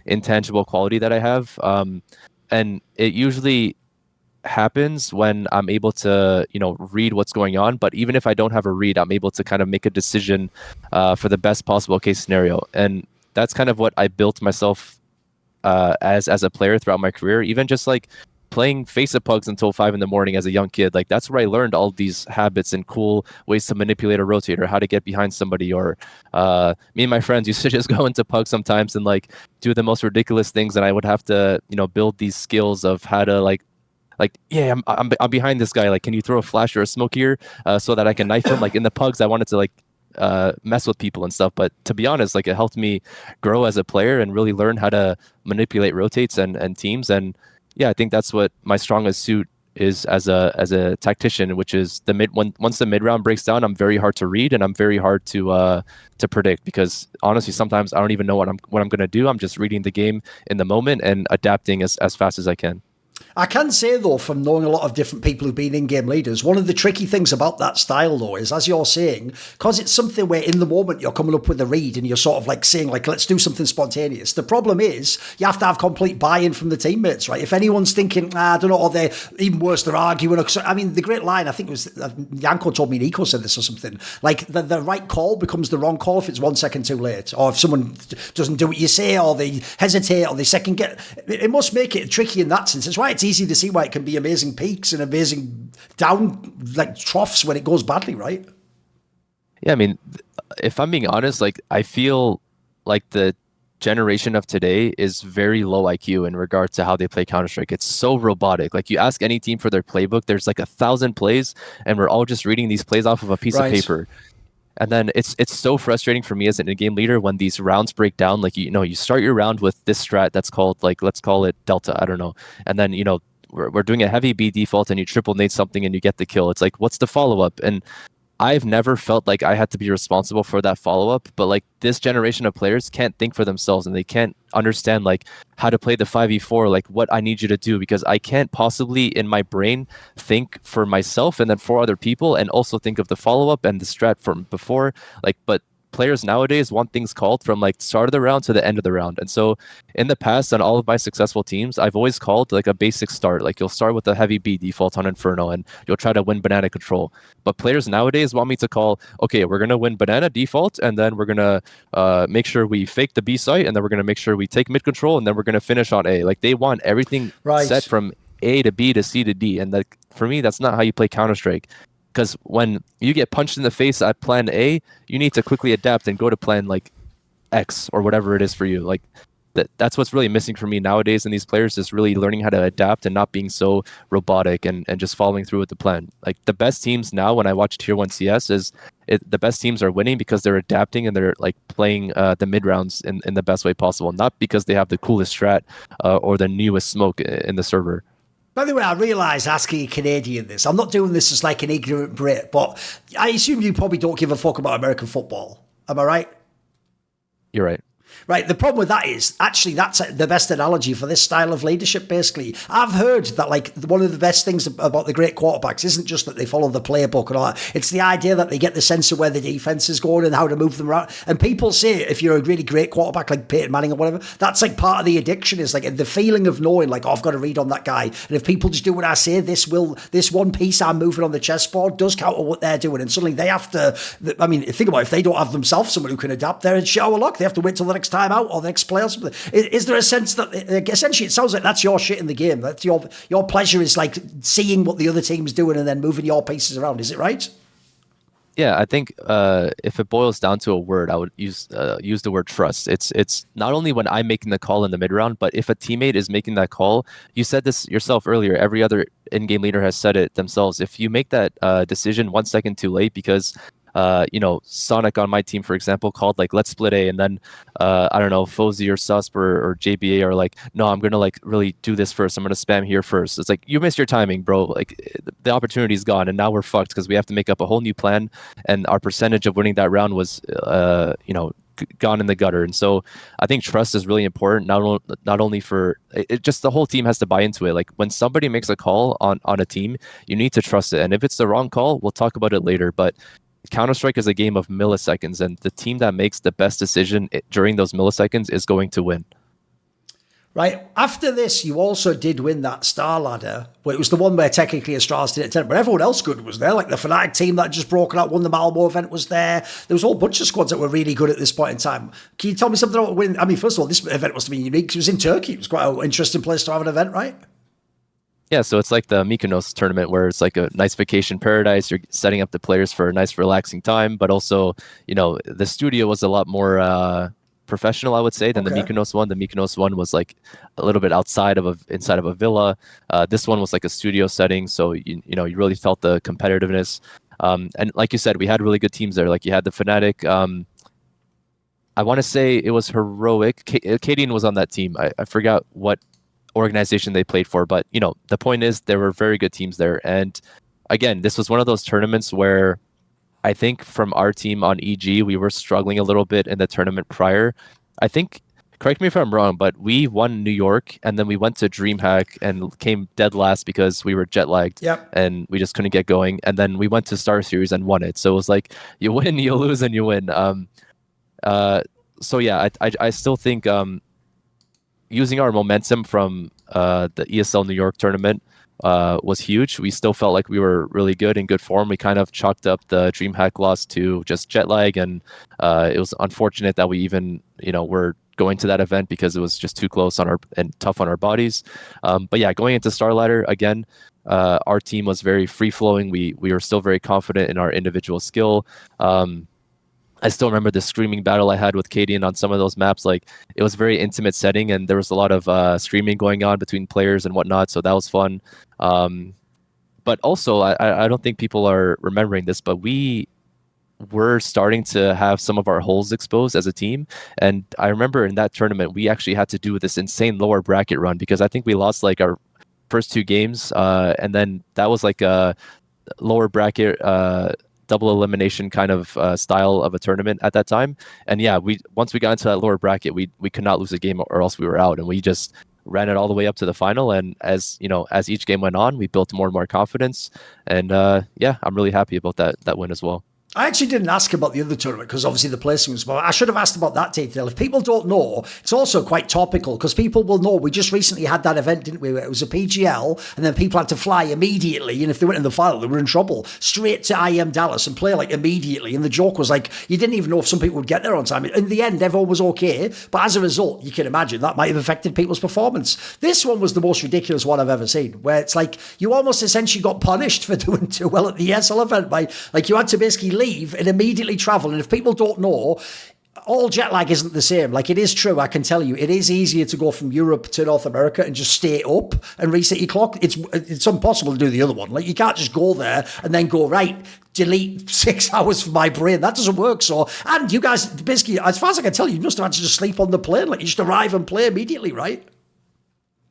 intangible quality that I have, and it usually happens when I'm able to read what's going on. But even if I don't have a read, I'm able to kind of make a decision for the best possible case scenario, and that's kind of what I built myself as a player throughout my career. Even just like playing FACEIT pugs until 5 in the morning as a young kid, like that's where I learned all these habits and cool ways to manipulate a rotator, how to get behind somebody, or me and my friends used to just go into pug sometimes and like do the most ridiculous things, and I would have to build these skills of how to like yeah, I'm behind this guy, like can you throw a flash or a smoke here so that I can knife him. Like in the pugs I wanted to like mess with people and stuff, but to be honest, like it helped me grow as a player and really learn how to manipulate rotates and teams. And yeah, I think that's what my strongest suit is as a tactician, which is once the mid round breaks down, I'm very hard to read and I'm very hard to predict, because honestly sometimes I don't even know what I'm going to do. I'm just reading the game in the moment and adapting as fast as I can. I can say, though, from knowing a lot of different people who've been in-game leaders, one of the tricky things about that style, though, is, as you're saying, because it's something where in the moment you're coming up with a read and you're sort of like saying, like, let's do something spontaneous. The problem is you have to have complete buy-in from the teammates, right? If anyone's thinking, I don't know, or they're even worse, they're arguing. I mean, the great line, I think it was, Yanko told me, and Eco said this or something, like the right call becomes the wrong call if it's 1 second too late, or if someone doesn't do what you say, or they hesitate, or they second get. It must make it tricky in that sense. It's why it's easy to see why it can be amazing peaks and amazing down like troughs when it goes badly, right? Yeah, I mean, if I'm being honest, like I feel like the generation of today is very low IQ in regards to how they play Counter-Strike. It's so robotic. Like you ask any team for their playbook, there's like 1,000 plays and we're all just reading these plays off of a piece of paper. And then it's so frustrating for me as an in-game leader when these rounds break down. Like, you start your round with this strat that's called, like, let's call it Delta, I don't know. And then, we're doing a heavy B default and you triple nade something and you get the kill. It's like, what's the follow-up? And I've never felt like I had to be responsible for that follow-up, but like this generation of players can't think for themselves and they can't understand like how to play the 5v4, like what I need you to do, because I can't possibly in my brain think for myself and then for other people and also think of the follow-up and the strat from before. Like, but players nowadays want things called from like start of the round to the end of the round. And so in the past on all of my successful teams, I've always called like a basic start. Like you'll start with a heavy B default on Inferno and you'll try to win banana control. But players nowadays want me to call, okay, we're going to win banana default and then we're going to make sure we fake the B site and then we're going to make sure we take mid control and then we're going to finish on A. Like they want everything set from A to B to C to D, and like for me, that's not how you play Counter-Strike. Because when you get punched in the face at plan A, you need to quickly adapt and go to plan like X or whatever it is for you. Like that's what's really missing for me nowadays in these players, is really learning how to adapt and not being so robotic and just following through with the plan. Like the best teams now, when I watch Tier 1 CS, the best teams are winning because they're adapting and they're like playing the mid rounds in the best way possible, not because they have the coolest strat or the newest smoke in the server. By the way, I realise asking a Canadian this, I'm not doing this as like an ignorant Brit, but I assume you probably don't give a fuck about American football. Am I right? You're right. Right. The problem with that is actually that's the best analogy for this style of leadership. Basically, I've heard that like one of the best things about the great quarterbacks isn't just that they follow the playbook and all that. It's the idea that they get the sense of where the defense is going and how to move them around. And people say if you're a really great quarterback like Peyton Manning or whatever, that's like part of the addiction, is like the feeling of knowing like, oh, I've got to read on that guy. And if people just do what I say, this one piece I'm moving on the chessboard does counter what they're doing. And suddenly they have to, I mean, think about it, if they don't have themselves someone who can adapt, they're in shower luck. They have to wait till the next time out or the next play or something. Is there a sense that essentially it sounds like that's your shit in the game? That's your pleasure is like seeing what the other team's doing and then moving your pieces around. Is it right? Yeah, I think if it boils down to a word, I would use the word trust. It's not only when I'm making the call in the mid round, but if a teammate is making that call. You said this yourself earlier. Every other in-game leader has said it themselves. If you make that decision 1 second too late, because Sonic on my team, for example, called like, let's split A, and then I don't know, Fozy or Susp or JBA are like, no, I'm gonna like really do this first. I'm gonna spam here first. It's like, you missed your timing, bro. Like the opportunity's gone, and now we're fucked because we have to make up a whole new plan, and our percentage of winning that round was gone in the gutter. And so I think trust is really important, not only for it, just the whole team has to buy into it. Like when somebody makes a call on a team, you need to trust it, and if it's the wrong call, we'll talk about it later, but Counter-Strike is a game of milliseconds, and the team that makes the best decision during those milliseconds is going to win. Right. After this, you also did win that Starladder, but it was the one where technically Astralis did it 10, but everyone else good was there. Like the Fnatic team that just broken out, won the Malmo event was there. There was a whole bunch of squads that were really good at this point in time. Can you tell me something about winning? I mean, first of all, this event must have been unique. It was in Turkey. It was quite an interesting place to have an event, right? Yeah, so it's like the Mykonos tournament where it's like a nice vacation paradise. You're setting up the players for a nice relaxing time, but also, the studio was a lot more professional, I would say, than the Mykonos one. The Mykonos one was like a little bit inside of a villa. This one was like a studio setting, so you really felt the competitiveness. And like you said, we had really good teams there. Like you had the Fnatic. I want to say it was Heroic. Cadian was on that team. I forgot what organization they played for, but the point is there were very good teams there. And again, this was one of those tournaments where I think from our team on EG, we were struggling a little bit in the tournament prior. I think, correct me if I'm wrong, but we won New York and then we went to Dreamhack and came dead last because we were jet lagged. Yep. And we just couldn't get going. And then we went to Star Series and won it. So it was like you win, you lose, and you win. So yeah, I still think using our momentum from the ESL New York tournament was huge. We still felt like we were really good, in good form. We kind of chalked up the Dreamhack loss to just jet lag, and it was unfortunate that we even were going to that event because it was just too close and tough on our bodies. But yeah, going into Starladder again, our team was very free flowing. We were still very confident in our individual skill. I still remember the screaming battle I had with Cadian on some of those maps. Like it was a very intimate setting, and there was a lot of screaming going on between players and whatnot. So that was fun. But also, I don't think people are remembering this, but we were starting to have some of our holes exposed as a team. And I remember in that tournament, we actually had to do this insane lower bracket run because I think we lost like our first 2 games. And then that was like a lower bracket double elimination kind of style of a tournament at that time. And yeah, once we got into that lower bracket, we could not lose a game or else we were out. And we just ran it all the way up to the final. And as each game went on, we built more and more confidence. And yeah, I'm really happy about that win as well. I actually didn't ask about the other tournament because obviously the placing was small. I should have asked about that detail. If people don't know, it's also quite topical because people will know. We just recently had that event, didn't we? Where it was a PGL and then people had to fly immediately. And if they went in the final, they were in trouble. Straight to IM Dallas and play like immediately. And the joke was like, you didn't even know if some people would get there on time. In the end, everyone was okay. But as a result, you can imagine that might have affected people's performance. This one was the most ridiculous one I've ever seen, where it's like you almost essentially got punished for doing too well at the ESL event by like you had to basically leave and immediately travel. And if people don't know, all jet lag isn't the same. Like, it is true, I can tell you, it is easier to go from Europe to North America and just stay up and reset your clock. It's impossible to do the other one. Like, you can't just go there and then go, right, delete 6 hours from my brain. That doesn't work. So, and you guys, basically, as far as I can tell, you must have had to just sleep on the plane. Like, you just arrive and play immediately, right?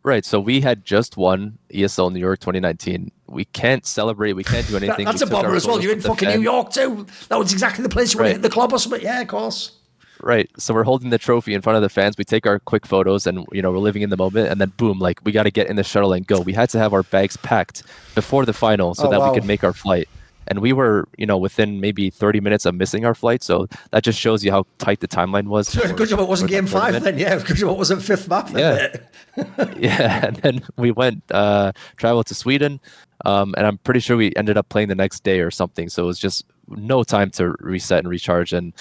Right. So we had just won ESL New York 2019. We can't celebrate. We can't do anything. That's a bummer as well. You're in fucking New York too. That was exactly the place you want to hit the club or something. Yeah, of course. Right. So we're holding the trophy in front of the fans. We take our quick photos and, we're living in the moment. And then boom, like we got to get in the shuttle and go. We had to have our bags packed before the final so that we could make our flight. And we were, within maybe 30 minutes of missing our flight. So that just shows you how tight the timeline was. So good job it wasn't game 5 then. Yeah, good job it wasn't 5th map then. Yeah. Yeah. And then we went, traveled to Sweden. And I'm pretty sure we ended up playing the next day or something. So it was just no time to reset and recharge. And,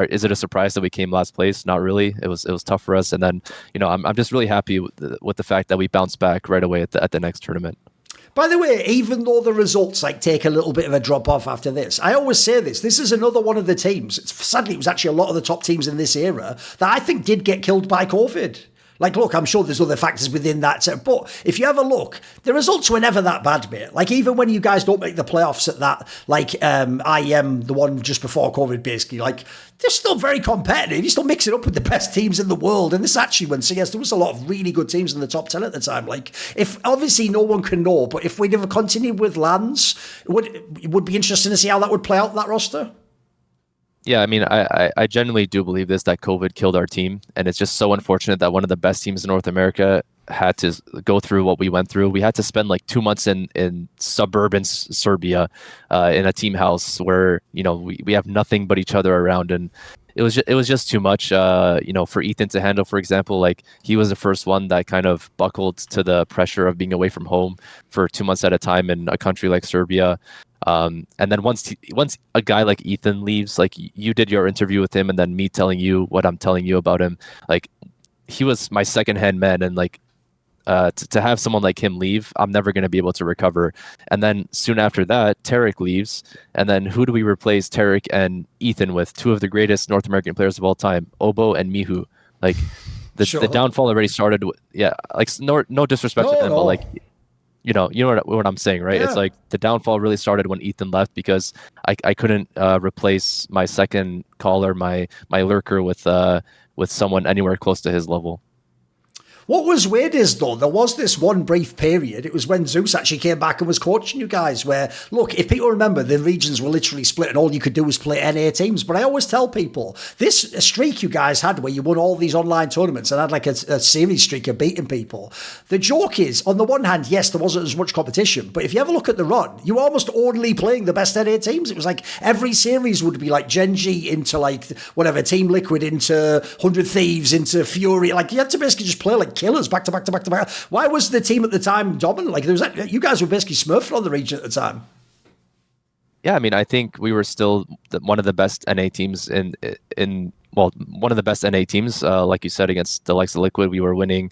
is it a surprise that we came last place? Not really. It was tough for us. And then, I'm just really happy with the fact that we bounced back right away at the next tournament. By the way, even though the results take a little bit of a drop off after this, I always say this is another one of the teams. Sadly, it was actually a lot of the top teams in this era that I think did get killed by COVID. Like, look, I'm sure there's other factors within that. But if you have a look, the results were never that bad, mate. Like, even when you guys don't make the playoffs at that, like, IM, the one just before COVID, basically, like, they're still very competitive. You still mix it up with the best teams in the world. And this actually, when CS, there was a lot of really good teams in the top 10 at the time. Like, if obviously no one can know, but if we'd have continued with LANs, it would be interesting to see how that would play out, that roster. Yeah, I mean, I genuinely do believe this, that COVID killed our team. And it's just so unfortunate that one of the best teams in North America had to go through what we went through. We had to spend like 2 months in suburban Serbia in a team house where, we have nothing but each other around. And it was just too much, for Ethan to handle, for example. Like, he was the first one that kind of buckled to the pressure of being away from home for 2 months at a time in a country like Serbia. And then once a guy like Ethan leaves, like you did your interview with him and then me telling you what I'm telling you about him, like he was my second-hand man. And like, to have someone like him leave, I'm never going to be able to recover. And then soon after that, Tarik leaves. And then who do we replace Tarik and Ethan with? 2 of the greatest North American players of all time, Obo and Mihu. Like the downfall already started. Like no disrespect to them, but like, you know what I'm saying, right? Yeah. It's like the downfall really started when Ethan left because I couldn't replace my second caller, my lurker with someone anywhere close to his level. What was weird is, though, there was this one brief period, it was when Zeus actually came back and was coaching you guys, where, look, if people remember, the regions were literally split and all you could do was play NA teams. But I always tell people, this streak you guys had where you won all these online tournaments and had like a series streak of beating people, the joke is, on the one hand, yes, there wasn't as much competition, but if you ever look at the run, you were almost only playing the best NA teams. It was like every series would be like Gen G into like whatever, Team Liquid into 100 Thieves into Fury. Like, you had to basically just play like killers back to back to back to back. Why was the team at the time dominant? Like, there was you guys were basically smurfing on the region at the time. Yeah, I mean, I think we were still one of the best NA teams one of the best NA teams, like you said, against the likes of Liquid. We were winning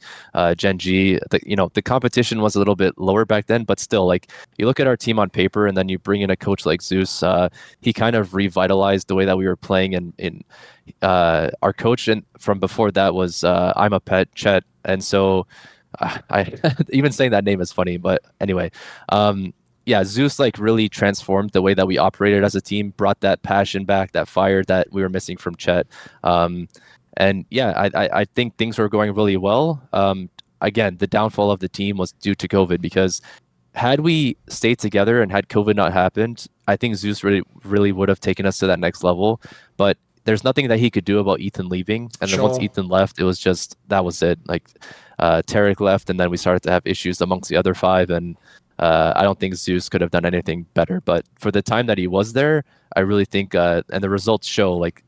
Gen G. The competition was a little bit lower back then, but still, like, you look at our team on paper and then you bring in a coach like Zeus, he kind of revitalized the way that we were playing. And our coach from before that was ImaPet, Chet. And so I even saying that name is funny, but anyway, yeah, Zeus like really transformed the way that we operated as a team, brought that passion back, that fire that we were missing from Chet. And yeah, I think things were going really well. Again, the downfall of the team was due to COVID, because had we stayed together and had COVID not happened, I think Zeus really would have taken us to that next level. But there's nothing that he could do about Ethan leaving. And then once Ethan left, it was just, that was it. Like, Tarik left, and then we started to have issues amongst the other 5. And I don't think Zeus could have done anything better. But for the time that he was there, I really think, and the results show, like,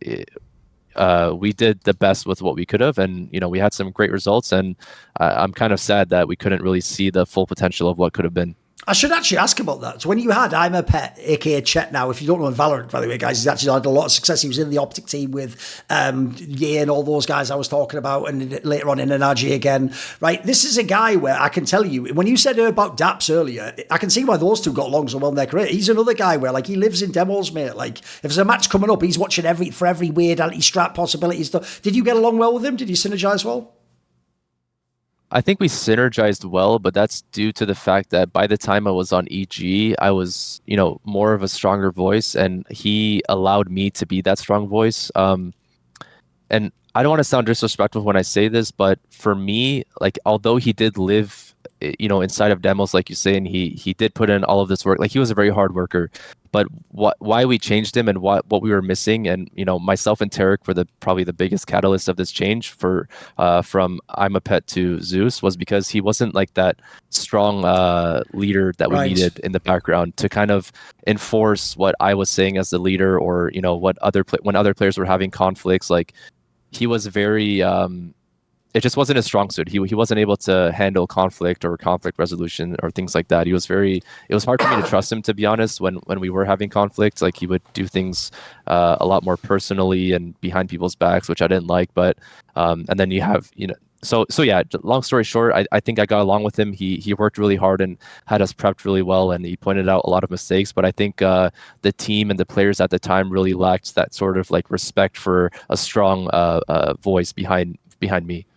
we did the best with what we could have, and we had some great results. And I'm kind of sad that we couldn't really see the full potential of what could have been. I should actually ask about that. So when you had ImaPet, aka Chet, now, if you don't know in Valorant, by the way, guys, he's actually had a lot of success. He was in the OpTic team with Ye and all those guys I was talking about, and later on in NRG again. Right, this is a guy where I can tell you, when you said about daps earlier, I can see why those two got along so well in their career. He's another guy where, like, he lives in demos, mate. Like, if there's a match coming up, he's watching every weird anti-strat possibility stuff. Did you get along well with him? Did you synergize well? I think we synergized well, but that's due to the fact that by the time I was on EG, I was, more of a stronger voice, and he allowed me to be that strong voice. And I don't want to sound disrespectful when I say this, but for me, like, although he did live, inside of demos, like you say, and he did put in all of this work, like, he was a very hard worker. But why we changed him and what we were missing, and myself and tarik were probably the biggest catalyst of this change from ImaPet to Zeus, was because he wasn't like that strong leader that we needed in the background to kind of enforce what I was saying as the leader, or what when other players were having conflicts. Like, he was very it just wasn't a strong suit. He wasn't able to handle conflict or conflict resolution or things like that. It was hard for me to trust him, to be honest, when we were having conflicts. Like, he would do things a lot more personally and behind people's backs, which I didn't like. But and then you have, so yeah, long story short, I think I got along with him. He worked really hard and had us prepped really well, and he pointed out a lot of mistakes. But I think the team and the players at the time really lacked that sort of like respect for a strong voice behind me.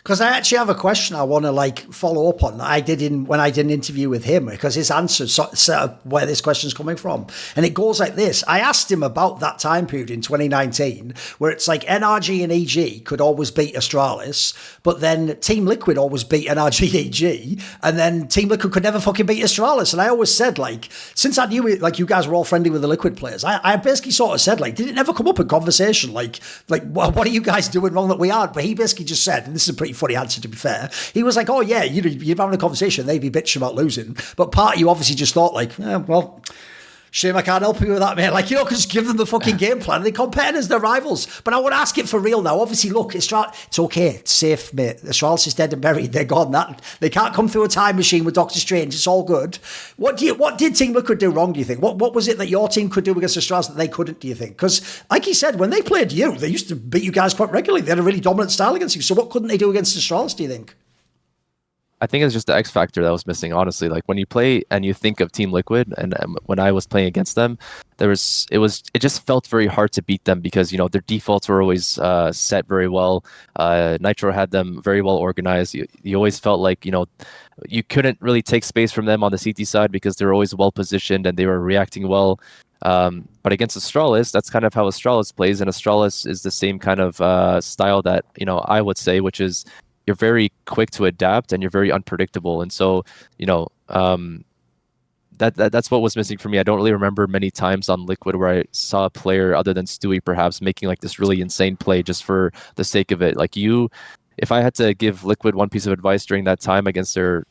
Because I actually have a question I want to follow up on that I did when I did an interview with him, because his answer set up where this question is coming from. And it goes like this. I asked him about that time period in 2019 where it's like NRG and EG could always beat Astralis, but then Team Liquid always beat NRG EG, and then Team Liquid could never fucking beat Astralis. And I always said, since I knew you guys were all friendly with the Liquid players, I basically sort of said, did it never come up in conversation? What are you guys doing wrong that we aren't? But he basically just said, and this is a pretty funny answer to be fair, he was like, oh yeah, you're having a conversation, they'd be bitching about losing, but part of you obviously just thought well, shame I can't help you with that, mate. Just give them the fucking game plan. They're competitors, they're rivals. But I want to ask it for real now. Obviously, look, it's okay, it's safe, mate. Astralis is dead and buried. They're gone. They can't come through a time machine with Doctor Strange. It's all good. What did Team Liquid do wrong, do you think? What was it that your team could do against Astralis that they couldn't, do you think? Because, like he said, when they played you, they used to beat you guys quite regularly. They had a really dominant style against you. So what couldn't they do against Astralis, do you think? I think it's just the X factor that was missing, honestly. Like, when you play and you think of Team Liquid, and when I was playing against them, it just felt very hard to beat them because their defaults were always set very well. Nitro had them very well organized. You always felt like you couldn't really take space from them on the CT side because they were always well positioned and they were reacting well. But against Astralis, that's kind of how Astralis plays, and Astralis is the same kind of style that I would say, which is, you're very quick to adapt and you're very unpredictable. And so, that's what was missing for me. I don't really remember many times on Liquid where I saw a player other than Stewie perhaps making this really insane play just for the sake of it. If I had to give Liquid one piece of advice during that time against their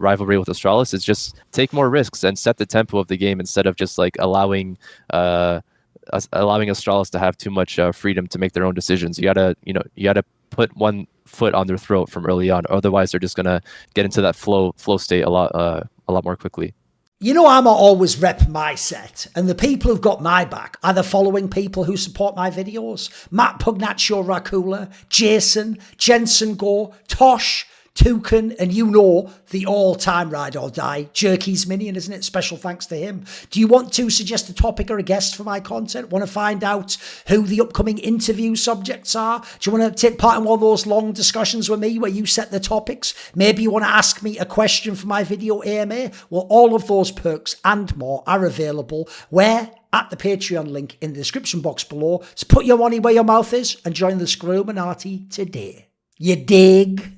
rivalry with Astralis, is just take more risks and set the tempo of the game instead of just allowing Astralis to have too much freedom to make their own decisions. You gotta put one foot on their throat from early on, otherwise they're just gonna get into that flow state a lot more quickly. I'm always rep my set, and the people who've got my back are the following people who support my videos: Matt Pugnaccio Racula, Jason, Jensen Gore, Tosh, Toucan, and the all-time ride or die, Jerky's Minion, isn't it? Special thanks to him. Do you want to suggest a topic or a guest for my content? Want to find out who the upcoming interview subjects are? Do you want to take part in one of those long discussions with me where you set the topics? Maybe you want to ask me a question for my video AMA? Well, all of those perks and more are available at the Patreon link in the description box below. So put your money where your mouth is and join the Screwminati today. You dig?